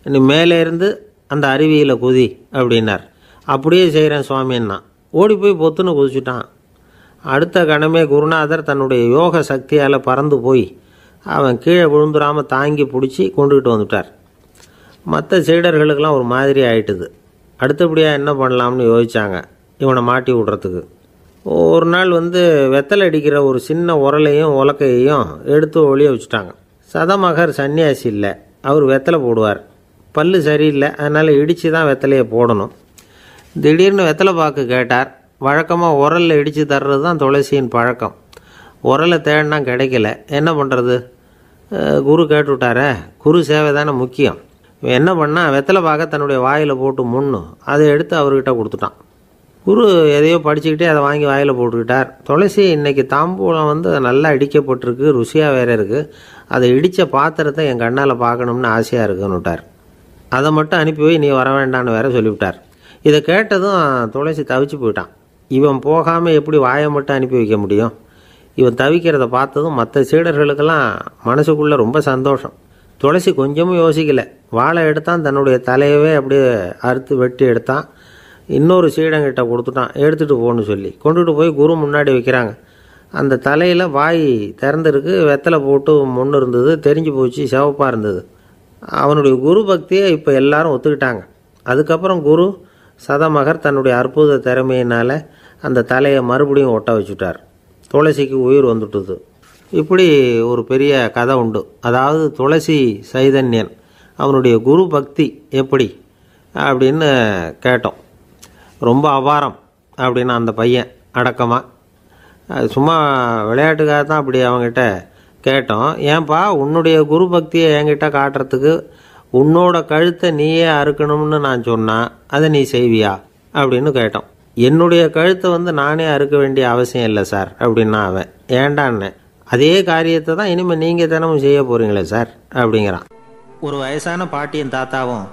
நீ மேலே இருந்து அந்த அருவியில் குதி அப்படின்னார். அப்படியே செய்கிறேன் சுவாமின்னா ஓடி போய் பொத்துன்னு குதிச்சுட்டான். அடுத்த கணமே குருநாதர் தன்னுடைய யோக சக்தியால் பறந்து போய் அவன் கீழே விழுந்துடாமல் தாங்கி பிடிச்சி கொண்டுக்கிட்டு வந்துட்டார். மற்ற சீடர்களுக்கெல்லாம் ஒரு மாதிரி ஆயிட்டுது. அடுத்தபடியாக என்ன பண்ணலாம்னு யோசித்தாங்க இவனை மாட்டி விடுறதுக்கு. ஒரு நாள் வெத்தலை அடிக்கிற ஒரு சின்ன உரலையும் உலக்கையையும் எடுத்து ஒளிய வச்சுட்டாங்க. சதமகர் சன்னியாசி இல்லை, அவர் வெத்தலை போடுவார். பல்லு சரியில்லை, அதனால் இடித்து தான் வெத்தலையை போடணும். திடீர்னு வெத்தலை பாக்கு கேட்டார். வழக்கமாக உரலில் இடித்து தர்றது தான் துளசியின் பழக்கம். உரலை தேடினா கிடைக்கல, என்ன பண்ணுறது? குரு கேட்டுவிட்டாரே, குரு சேவை தானே முக்கியம். என்ன பண்ணால் வெத்தலை பாக்க தன்னுடைய வாயில் போட்டு முன்னும் அதை எடுத்து அவர்கிட்ட கொடுத்துட்டான். குரு எதையோ படிச்சுக்கிட்டே அதை வாங்கி வாயில் போட்டுக்கிட்டார். துளசி இன்றைக்கி தாம்பூலம் நல்லா இடிக்கப்பட்டிருக்கு, ருசியாக வேறு இருக்குது, அதை இடித்த பாத்திரத்தை என் கண்ணால் பார்க்கணும்னு ஆசையாக இருக்குன்னு விட்டார். அதை மட்டும் அனுப்பி போய் நீ வர வேண்டான்னு வேற சொல்லிவிட்டார். இதை கேட்டதும் துளசி தவிச்சு போயிட்டான். இவன் போகாமல் எப்படி வாயை மட்டும் அனுப்பி வைக்க முடியும்? இவன் தவிக்கிறத பார்த்ததும் மற்ற சீடர்களுக்கெல்லாம் மனசுக்குள்ளே ரொம்ப சந்தோஷம். துளசி கொஞ்சமும் யோசிக்கலை. வாழை எடுத்தான், தன்னுடைய தலையவே அப்படியே அறுத்து வெட்டி எடுத்தான். இன்னொரு சீடங்கிட்ட கொடுத்துட்டான், எடுத்துகிட்டு போன்னு சொல்லி. கொண்டுட்டு போய் குரு முன்னாடி வைக்கிறாங்க. அந்த தலையில் வாய் திறந்துருக்கு, வெத்தலை போட்டு முன்னு இருந்தது, தெரிஞ்சு போச்சு, சிவப்பாக இருந்தது. அவனுடைய குரு பக்தியை இப்போ எல்லாரும் ஒத்துக்கிட்டாங்க. அதுக்கப்புறம் குரு சதமகர் தன்னுடைய அற்புத திறமையினால் அந்த தலையை மறுபடியும் ஒட்ட வச்சுட்டார். துளசிக்கு உயிர் வந்துட்டுது. இப்படி ஒரு பெரிய கதை உண்டு. அதாவது துளசி சைதன்யன் அவனுடைய குரு பக்தி எப்படி அப்படின்னு கேட்டோம். ரொம்ப அபாரம் அப்படின்னு அந்த பையன் அடக்கமாக சும்மா விளையாட்டுக்காக தான் அப்படி அவங்ககிட்ட கேட்டோம். ஏன்பா உன்னுடைய குரு பக்தியை என்கிட்ட காட்டுறதுக்கு உன்னோட கழுத்தை நீயே அறுக்கணும்னு நான் சொன்னால் அதை நீ செய்வியா அப்படின்னு கேட்டோம். என்னுடைய கழுத்தை நானே அறுக்க வேண்டிய அவசியம் இல்லை சார் அப்படின்னா அவன். ஏண்டான்னு, அதே காரியத்தை தான் இனிமேல் நீங்கள் தினமும் செய்ய போகிறீங்களே சார் அப்படிங்கிறான். ஒரு வயசான பாட்டியும் தாத்தாவும்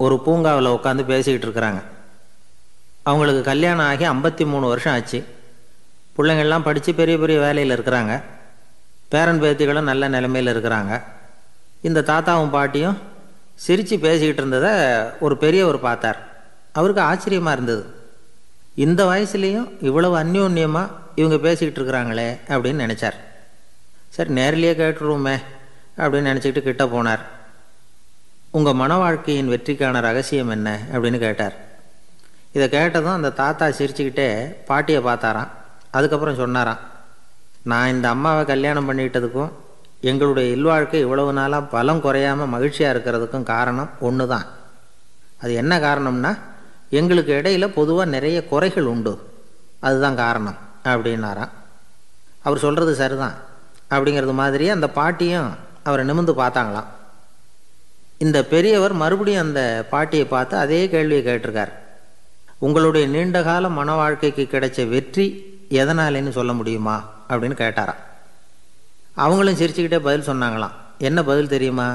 ஒரு பூங்காவில் உட்காந்து பேசிக்கிட்டு இருக்கிறாங்க. அவங்களுக்கு கல்யாணம் ஆகி 53 வருஷம் ஆச்சு. பிள்ளைங்கள்லாம் படித்து பெரிய பெரிய வேலையில் இருக்கிறாங்க. பேரன் பேத்திகளும் நல்ல நிலைமையில் இருக்கிறாங்க. இந்த தாத்தாவும் பாட்டியும் சிரித்து பேசிக்கிட்டு இருந்ததை ஒரு பெரியவர் பார்த்தார். அவருக்கு ஆச்சரியமாக இருந்தது. இந்த வயசுலேயும் இவ்வளவு அந்யோன்யமாக இவங்க பேசிக்கிட்டு இருக்கிறாங்களே அப்படின்னு நினச்சார். சரி நேரிலேயே கேட்டுருவோமே அப்படின்னு நினச்சிக்கிட்டு கிட்ட போனார். உங்கள் மன வாழ்க்கையின் வெற்றிக்கான ரகசியம் என்ன அப்படின்னு கேட்டார். இதை கேட்டதும் அந்த தாத்தா சிரிச்சுக்கிட்டே பாட்டியை பார்த்தாராம். அதுக்கப்புறம் சொன்னாராம், நான் இந்த அம்மாவை கல்யாணம் பண்ணிக்கிட்டதுக்கும் எங்களுடைய இல்வாழ்க்கை இவ்வளவு நாளாக பலம் குறையாமல் மகிழ்ச்சியாக இருக்கிறதுக்கும் காரணம் ஒன்று தான். அது என்ன காரணம்னா, எங்களுக்கு இடையில் பொதுவாக நிறைய குறைகள் உண்டு, அதுதான் காரணம் அப்படின்னாராம். அவர் சொல்கிறது சரிதான் அப்படிங்கிறது மாதிரியே அந்த பாட்டியும் அவரை நிமிர்ந்து பார்த்தாங்களாம். இந்த பெரியவர் மறுபடியும் அந்த பாட்டியை பார்த்து அதே கேள்வியை கேட்டிருக்கார். உங்களுடைய நீண்டகால மன வாழ்க்கைக்கு கிடைச்ச வெற்றி எதனாலேன்னு சொல்ல முடியுமா அப்படின்னு கேட்டாராம். அவங்களும் சிரிச்சுக்கிட்டே பதில் சொன்னாங்களாம். என்ன பதில் தெரியுமா?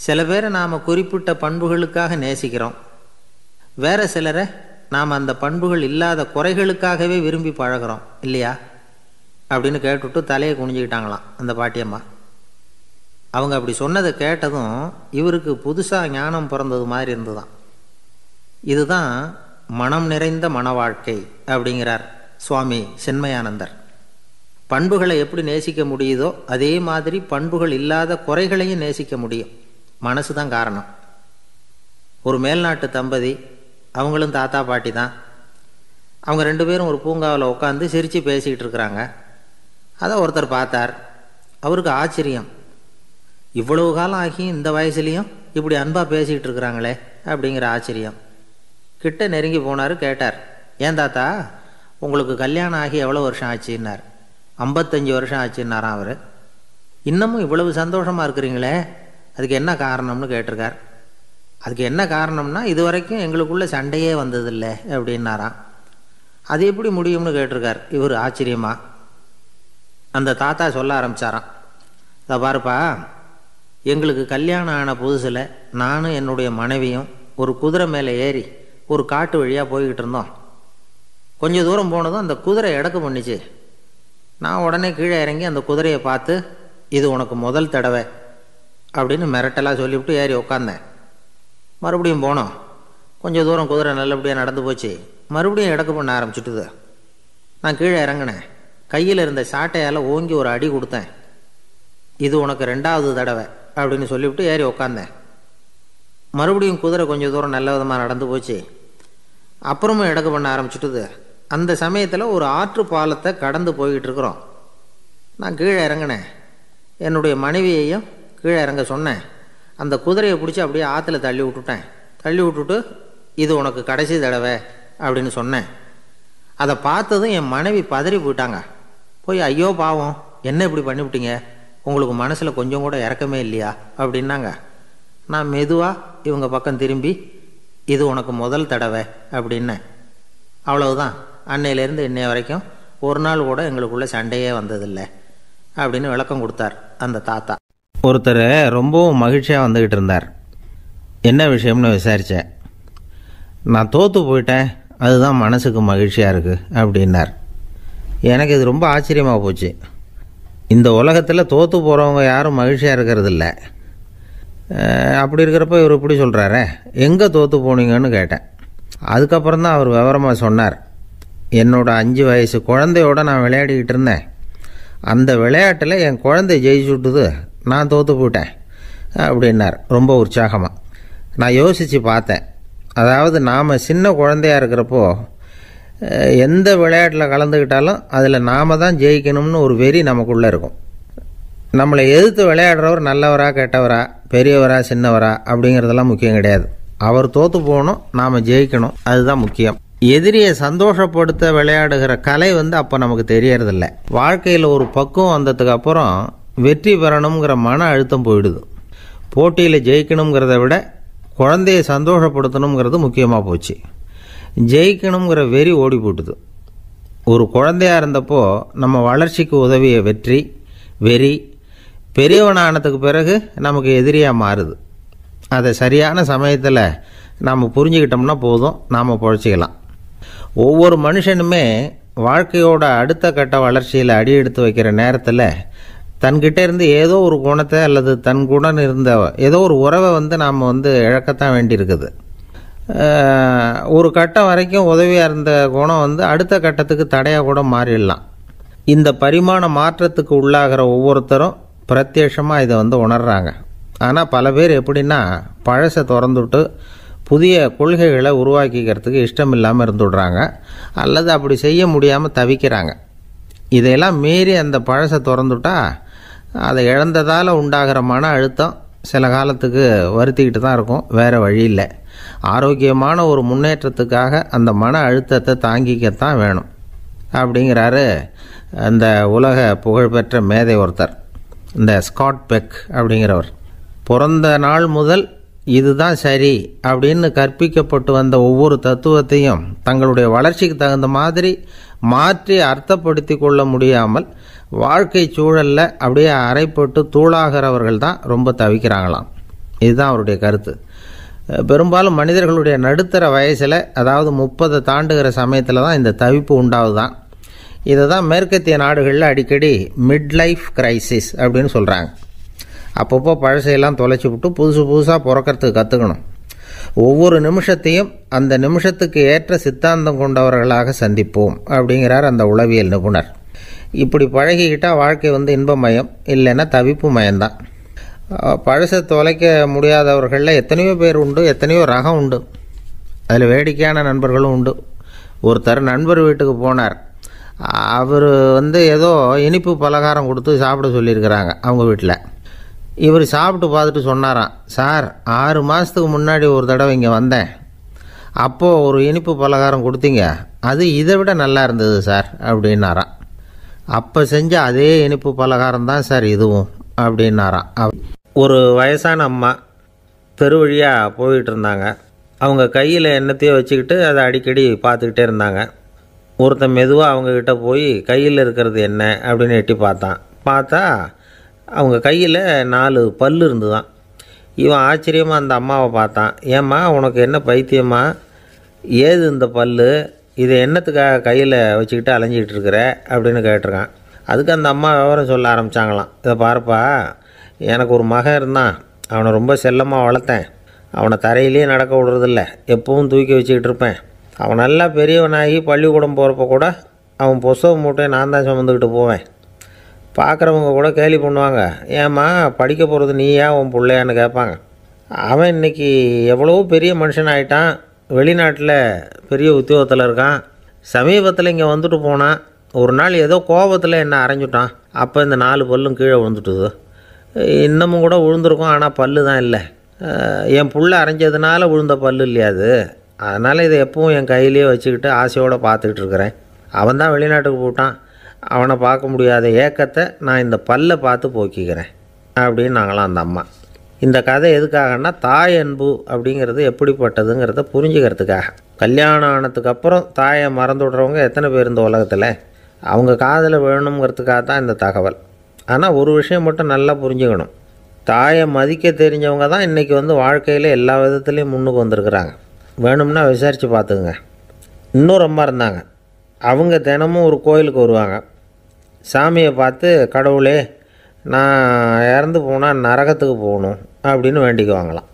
சில பேரை நாம் குறிப்பிட்ட பண்புகளுக்காக நேசிக்கிறோம், வேற சிலரை நாம் அந்த பண்புகள் இல்லாத குறைகளுக்காகவே விரும்பி பழகிறோம் இல்லையா அப்படின்னு கேட்டுவிட்டு தலையை குனிஞ்சிக்கிட்டாங்களாம் அந்த பாட்டியம்மா. அவங்க அப்படி சொன்னதை கேட்டதும் இவருக்கு புதுசாக ஞானம் பிறந்தது மாதிரி இருந்துதான். இதுதான் மனம் நிறைந்த மன வாழ்க்கை அப்படிங்கிறார் சுவாமி சின்மயானந்தர். பண்புகளை எப்படி நேசிக்க முடியுதோ அதே மாதிரி பண்புகள் இல்லாத குறைகளையும் நேசிக்க முடியும். மனசு தான் காரணம். ஒரு மேல்நாட்டு தம்பதி, அவங்களும் தாத்தா பாட்டி தான். அவங்க 2 பேரும் ஒரு பூங்காவில் உட்காந்து சிரித்து பேசிக்கிட்டு இருக்கிறாங்க. அதை ஒருத்தர் பார்த்தார். அவருக்கு ஆச்சரியம், இவ்வளவு காலம் ஆகி இந்த வயசுலேயும் இப்படி அன்பாக பேசிக்கிட்டு இருக்கிறாங்களே அப்படிங்கிற ஆச்சரியம். கிட்ட நெருங்கி போனார். கேட்டார், ஏன் தாத்தா உங்களுக்கு கல்யாணம் ஆகி எவ்வளோ வருஷம் ஆச்சுன்னார். 55 வருஷம் ஆச்சுன்னாராம் அவர். இன்னமும் இவ்வளவு சந்தோஷமாக இருக்கிறீங்களே, அதுக்கு என்ன காரணம்னு கேட்டிருக்கார். அதுக்கு என்ன காரணம்னா, இது வரைக்கும் எங்களுக்குள்ளே சண்டையே வந்ததில்லை அப்படின்னாராம். அது எப்படி முடியும்னு கேட்டிருக்கார் இவர் ஆச்சரியமா. அந்த தாத்தா சொல்ல ஆரம்பித்தாராம், இதை பாருப்பா, எங்களுக்கு கல்யாணம் ஆன புதுசில் நானும் என்னுடைய மனைவியும் ஒரு குதிரை மேலே ஏறி ஒரு காட்டு வழியாக போய்கிட்டு இருந்தோம். கொஞ்சம் தூரம் போனதும் அந்த குதிரை எடக்கு பண்ணிச்சு. நான் உடனே கீழே இறங்கி அந்த குதிரையை பார்த்து, இது உனக்கு முதல் தடவை அப்படின்னு மிரட்டலாக சொல்லிவிட்டு ஏறி உட்காந்தேன். மறுபடியும் போனோம். கொஞ்சம் தூரம் குதிரை நல்லபடியாக நடந்து போச்சு. மறுபடியும் எடக்கு பண்ண ஆரம்பிச்சுட்டுது. நான் கீழே இறங்கினேன். கையில் இருந்த சாட்டையால் ஓங்கி ஒரு அடி கொடுத்தேன். இது உனக்கு 2வது தடவை அப்படின்னு சொல்லிவிட்டு ஏறி உட்காந்தேன். மறுபடியும் குதிரை கொஞ்சம் தூரம் நல்ல விதமாக நடந்து போச்சு. அப்புறமும் எடக்கு பண்ண ஆரம்பிச்சுட்டுது. அந்த சமயத்தில் ஒரு ஆற்று பாலத்தை கடந்து போய்கிட்டு இருக்கிறோம். நான் கீழே இறங்கினேன். என்னுடைய மனைவியையும் கீழே இறங்க சொன்னேன். அந்த குதிரையை பிடிச்சி அப்படியே ஆற்றுல தள்ளி விட்டுட்டேன். தள்ளி விட்டுட்டு, இது உனக்கு கடைசி தடவை அப்படின்னு சொன்னேன். அதை பார்த்ததும் என் மனைவி பதறி போயிட்டாங்க. போய், ஐயோ பாவம், என்ன இப்படி பண்ணிவிட்டீங்க, உங்களுக்கு மனசில் கொஞ்சம் கூட இறக்கமே இல்லையா அப்படின்னாங்க. நான் மெதுவாக இவங்க பக்கம் திரும்பி, இது உனக்கு முதல் தடவை அப்படின்னேன். அவ்வளவுதான். அன்னையிலேருந்து இன்னைய வரைக்கும் ஒரு நாள் கூட எங்களுக்குள்ளே சண்டையே வந்ததில்லை அப்படின்னு விளக்கம் கொடுத்தார் அந்த தாத்தா. ஒருத்தர் ரொம்பவும் மகிழ்ச்சியாக வந்துக்கிட்டு இருந்தார். என்ன விஷயம்னு விசாரித்தேன். நான் தோற்று போயிட்டேன் அதுதான் மனசுக்கு மகிழ்ச்சியாக இருக்குது அப்படின்னார். எனக்கு இது ரொம்ப ஆச்சரியமாக போச்சு. இந்த உலகத்தில் தோற்று போகிறவங்க யாரும் மகிழ்ச்சியாக இருக்கிறதில்ல. அப்படி இருக்கிறப்ப இவர் இப்படி சொல்கிறாரே, எங்கே தோற்று போனீங்கன்னு கேட்டேன். அதுக்கப்புறம் தான் அவர் விவரமாக சொன்னார். என்னோட 5 வயசு குழந்தையோடு நான் விளையாடிக்கிட்டு இருந்தேன். அந்த விளையாட்டில் என் குழந்தை ஜெயிச்சு விட்டுது, நான் தோற்று போயிட்டேன் அப்படின்னார் ரொம்ப உற்சாகமாக. நான் யோசித்து பார்த்தேன். அதாவது நாம் சின்ன குழந்தையாக இருக்கிறப்போ எந்த விளையாட்டில் கலந்துக்கிட்டாலும் அதில் நாம் தான் ஜெயிக்கணும்னு ஒரு வெறி நமக்குள்ளே இருக்கும். நம்மளை எதிர்த்து விளையாடுறவர் நல்லவரா கெட்டவரா, பெரியவரா சின்னவரா அப்படிங்கிறதெல்லாம் முக்கியம் கிடையாது. அவர் தோற்று போகணும், நாம் ஜெயிக்கணும், அதுதான் முக்கியம். எதிரியை சந்தோஷப்படுத்த விளையாடுகிற கலை அப்போ நமக்கு தெரியறதில்ல. வாழ்க்கையில் ஒரு பக்குவம் வந்ததுக்கு அப்புறம் வெற்றி பெறணுங்கிற மன அழுத்தம் போயிடுது. போட்டியில் ஜெயிக்கணுங்கிறத விட குழந்தையை சந்தோஷப்படுத்தணுங்கிறது முக்கியமாக போச்சு. ஜெயிக்கணுங்கிற வெறி ஓடி போட்டுது. ஒரு குழந்தையாக இருந்தப்போ நம்ம வளர்ச்சிக்கு உதவிய வெறி பெரியவனானதுக்கு பிறகு நமக்கு எதிரியாக மாறுது. அதை சரியான சமயத்தில் நாம் புரிஞ்சுக்கிட்டோம்னா போதும், நாம் பொழைச்சிக்கலாம். ஒவ்வொரு மனுஷனுமே வாழ்க்கையோட அடுத்த கட்ட வளர்ச்சியில் அடி எடுத்து வைக்கிற நேரத்தில் தன்கிட்ட இருந்து ஏதோ ஒரு குணத்தை அல்லது தன் குணம் இருந்த ஏதோ ஒரு உறவை நாம் இழக்கத்தான் வேண்டியிருக்குது. ஒரு கட்டம் வரைக்கும் உதவியாக இருந்த குணம் அடுத்த கட்டத்துக்கு தடையாக கூட மாறிடலாம். இந்த பரிமாண மாற்றத்துக்கு உள்ளாகிற ஒவ்வொருத்தரும் பிரத்யட்சமாக இதை உணர்றாங்க. ஆனால் பல பேர் எப்படின்னா பழசை திறந்துவிட்டு புதிய கொள்கைகளை உருவாக்கிக்கிறதுக்கு இஷ்டம் இல்லாமல் இருந்துடுறாங்க, அல்லது அப்படி செய்ய முடியாமல் தவிக்கிறாங்க. இதையெல்லாம் மீறி அந்த பழசை திறந்துட்டா அதை இழந்ததால் உண்டாகிற மன அழுத்தம் சில காலத்துக்கு வருத்திக்கிட்டு தான் இருக்கும், வேறு வழி இல்லை. ஆரோக்கியமான ஒரு முன்னேற்றத்துக்காக அந்த மன அழுத்தத்தை தாங்கிக்கத்தான் வேணும் அப்படிங்கிறாரு அந்த உலக புகழ்பெற்ற மேதை ஒருத்தர், இந்த ஸ்காட் பெக் அப்படிங்கிறவர். பிறந்த நாள் முதல் இதுதான் சரி அப்படின்னு கற்பிக்கப்பட்டு வந்த ஒவ்வொரு தத்துவத்தையும் தங்களுடைய வளர்ச்சிக்கு தகுந்த மாதிரி மாற்றி அர்த்தப்படுத்தி கொள்ள முடியாமல் வாழ்க்கை சூழலில் அப்படியே அரைப்பட்டு தூளாகிறவர்கள் தான் ரொம்ப தவிக்கிறாங்களாம். இதுதான் அவருடைய கருத்து. பெரும்பாலும் மனிதர்களுடைய நடுத்தர வயசில், அதாவது 30 தாண்டுகிற சமயத்தில் தான் இந்த தவிப்பு உண்டாகுதான். இதை தான் மேற்கத்திய நாடுகளில் அடிக்கடி மிட் லைஃப் கிரைசிஸ் அப்படின்னு சொல்கிறாங்க. அப்பப்போ பழசையெல்லாம் தொலைச்சி விட்டு புதுசாக பிறக்கிறதுக்கு கற்றுக்கணும். ஒவ்வொரு நிமிஷத்தையும் அந்த நிமிஷத்துக்கு ஏற்ற சித்தாந்தம் கொண்டவர்களாக சந்திப்போம் அப்படிங்கிறார் அந்த உளவியல் நிபுணர். இப்படி பழகிக்கிட்டால் வாழ்க்கை இன்பமயம், இல்லைன்னா தவிப்பு மயம்தான். பழசை தொலைக்க முடியாதவர்களில் எத்தனையோ பேர் உண்டு, எத்தனையோ ரகம் உண்டு. அதில் வேடிக்கையான நண்பர்களும் உண்டு. ஒருத்தர் நண்பர் வீட்டுக்கு போனார். அவர் ஏதோ இனிப்பு பலகாரம் கொடுத்து சாப்பிட சொல்லியிருக்கிறாங்க அவங்க வீட்டில். இவர் சாப்பிட்டு பார்த்துட்டு சொன்னாராம், சார் 6 மாதத்துக்கு முன்னாடி ஒரு தடவை இங்கே வந்தேன், அப்போது ஒரு இனிப்பு பலகாரம் கொடுத்தீங்க, அது இதை விட நல்லா இருந்தது சார் அப்படின்னாராம். அப்போ செஞ்ச அதே இனிப்பு பலகாரம் தான் சார் இதுவும் அப்படின்னாராம். ஒரு வயசான அம்மா தெரு வழியாக போயிட்டு இருந்தாங்க. அவங்க கையில் எண்ணத்தையோ வச்சுக்கிட்டு அதை அடிக்கடி பார்த்துக்கிட்டே இருந்தாங்க. ஒருத்தன் மெதுவாக அவங்கக்கிட்ட போய் கையில் இருக்கிறது என்ன அப்படின்னு எட்டி பார்த்தா அவங்க கையில் 4 பல் இருந்துதான். இவன் ஆச்சரியமாக அந்த அம்மாவை பார்த்தான். ஏம்மா உனக்கு என்ன பைத்தியமா, ஏது இந்த பல், இதை என்னத்துக்காக கையில் வச்சுக்கிட்டு அலைஞ்சிக்கிட்டு இருக்கிற அப்படின்னு கேட்டிருக்கான். அதுக்கு அந்த அம்மா விவரம் சொல்ல ஆரம்பித்தாங்களாம். இதை பாருப்பா, எனக்கு ஒரு மகன் இருந்தான், அவனை ரொம்ப செல்லமாக வளர்த்தேன். அவனை தரையிலேயே நடக்க விடுறதில்ல, எப்பவும் தூக்கி வச்சுக்கிட்டு இருப்பேன். அவன் நல்லா பெரியவனாகி பள்ளிக்கூடம் போகிறப்ப கூட அவன் புஸ்தக மூட்டையை நான் தான் சுமந்துக்கிட்டு போவேன். பார்க்குறவங்க கூட கேலி பண்ணுவாங்க, ஏம்மா படிக்க போகிறது நீயா உன் பிள்ளையான்னு கேட்பாங்க. அவன் இன்றைக்கி எவ்வளோ பெரிய மனுஷன் ஆகிட்டான், வெளிநாட்டில் பெரிய உத்தியோகத்தில் இருக்கான். சமீபத்தில் இங்கே வந்துட்டு போனான். ஒரு நாள் ஏதோ கோபத்தில் என்ன அரைஞ்சுட்டான். அப்போ இந்த 4 பல்லும் கீழே விழுந்துட்டுது. இன்னமும் கூட விழுந்திருக்கும், ஆனால் பல்லு தான் இல்லை. என் புள்ள அரைஞ்சதுனால விழுந்த பல்லு இல்லையா அது, அதனால் இதை எப்பவும் என் கையிலேயே வச்சுக்கிட்டு ஆசையோடு பார்த்துக்கிட்டு இருக்கிறேன். அவன் தான் வெளிநாட்டுக்கு போட்டான், அவனை பார்க்க முடியாத ஏக்கத்தை நான் இந்த பல்லை பார்த்து போக்கிக்கிறேன் அப்படின்னு நாங்களாம் அந்த அம்மா. இந்த கதை எதுக்காகன்னா, தாய் அன்பு அப்படிங்கிறது எப்படிப்பட்டதுங்கிறத புரிஞ்சுக்கிறதுக்காக. கல்யாணம் ஆனதுக்கப்புறம் தாயை மறந்து விட்றவங்க எத்தனை பேர் இந்த உலகத்தில், அவங்க காதில் வேணுங்கிறதுக்காக தான் இந்த தகவல். ஆனால் ஒரு விஷயம் மட்டும் நல்லா புரிஞ்சுக்கணும், தாயை மதிக்க தெரிஞ்சவங்க தான் இன்றைக்கி வாழ்க்கையில் எல்லா விதத்துலேயும் முன்னுக்கு வந்திருக்கிறாங்க. வேணும்னா விசாரித்து பார்த்துக்குங்க. இன்னொரு அம்மா இருந்தாங்க. அவங்க தினமும் ஒரு கோயிலுக்கு வருவாங்க. சாமியை பார்த்து, கடவுளே நான் இறந்து போனால் நரகத்துக்கு போகணும் அப்படின்னு வேண்டிக்குவாங்களாம்.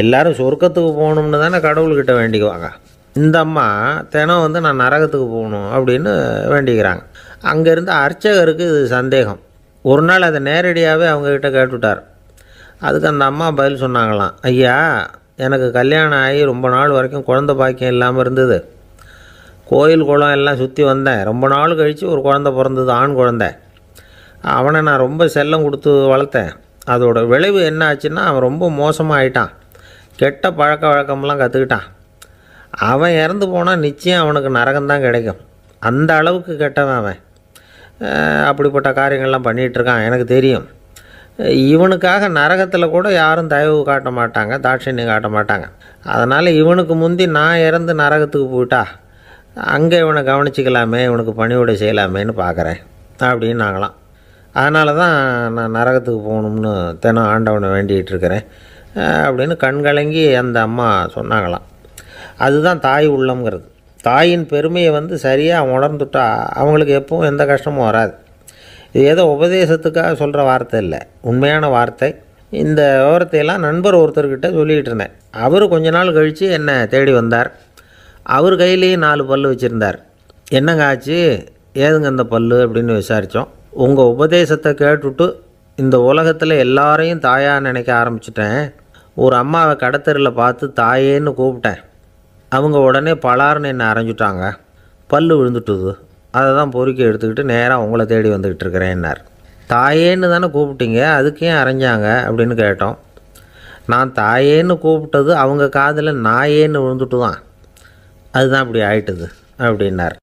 எல்லோரும் சொர்க்கத்துக்கு போகணும்னு தானே கடவுள்கிட்ட வேண்டிக்குவாங்க. இந்த அம்மா தினம் வந்து நான் நரகத்துக்கு போகணும் அப்படின்னு வேண்டிக்கிறாங்க. அங்கேருந்து அர்ச்சகருக்கு இது சந்தேகம். ஒரு நாள் அதை நேரடியாகவே அவங்கக்கிட்ட கேட்டுவிட்டார். அதுக்கு அந்த அம்மா பதில் சொன்னாங்களாம், ஐயா, எனக்கு கல்யாணம் ஆகி ரொம்ப நாள் வரைக்கும் குழந்தை பாக்கியம் இல்லாமல் இருந்தது. கோயில் குளம் எல்லாம் சுற்றி வந்தேன். ரொம்ப நாள் கழித்து ஒரு குழந்தை பிறந்தது, ஆண் குழந்தை. அவனை நான் ரொம்ப செல்லம் கொடுத்து வளர்த்தேன். அதோட விளைவு என்ன ஆச்சுன்னா, அவன் ரொம்ப மோசமாக ஆயிட்டான். கெட்ட பழக்க வழக்கம்லாம் கற்றுக்கிட்டான். அவன் இறந்து போனால் நிச்சயம் அவனுக்கு நரகம்தான் கிடைக்கும். அந்த அளவுக்கு கெட்டவன் அவன். அப்படிப்பட்ட காரியங்கள்லாம் பண்ணிகிட்ருக்கான், எனக்கு தெரியும். இவனுக்காக நரகத்தில் கூட யாரும் தயவு காட்ட மாட்டாங்க, தாட்சண்யம் காட்ட மாட்டாங்க. அதனால் இவனுக்கு முந்தி நான் இறந்து நரகத்துக்கு போயிட்டா அங்கே இவனை கவனிச்சிக்கலாமே, இவனுக்கு பணிவிடை செய்யலாமேன்னு பார்க்குறேன் அப்படின்னு நாங்களாம். அதனால தான் நான் நரகத்துக்கு போகணும்னு தினம் ஆண்டவனை வேண்டிகிட்டு இருக்கிறேன் அப்படின்னு கண்கலங்கி அந்த அம்மா சொன்னாங்களாம். அதுதான் தாய் உள்ளம்ங்கிறது. தாயின் பெருமையை வந்து சரியாக உணர்ந்துட்டா அவங்களுக்கு எப்பவும் எந்த கஷ்டமும் வராது. இது ஏதோ உபதேசத்துக்காக சொல்கிற வார்த்தை இல்லை, உண்மையான வார்த்தை. இந்த விவரத்தையெல்லாம் நண்பர் ஒருத்தர்கிட்ட சொல்லிகிட்டு இருந்தேன். அவர் கொஞ்ச நாள் கழித்து என்னை தேடி வந்தார். அவர் கையிலேயே 4 பல் வச்சுருந்தார். என்னங்க ஆச்சு, ஏதுங்க இந்த பல் அப்படின்னு விசாரித்தோம். உங்கள் உபதேசத்தை கேட்டுவிட்டு இந்த உலகத்தில் எல்லாரையும் தாயாக நினைக்க ஆரம்பிச்சிட்டேன். ஒரு அம்மாவை கடத்தரில் பார்த்து தாயேன்னு கூப்பிட்டேன். அவங்க உடனே பலார்னு என்னை அரைஞ்சிட்டாங்க. பல் விழுந்துட்டுது. அதை தான் பொறுக்கி எடுத்துக்கிட்டு நேராக உங்களை தேடி வந்துக்கிட்டு இருக்கிறேன்னார். தாயேன்னு தானே கூப்பிட்டீங்க, அதுக்கு ஏன் அரைஞ்சாங்க அப்படின்னு கேட்டோம். நான் தாயேன்னு கூப்பிட்டது அவங்க காதில் நாயேன்னு விழுந்துட்டு தான், அதுதான் இப்படி ஆயிட்டுது அப்படின்னார்.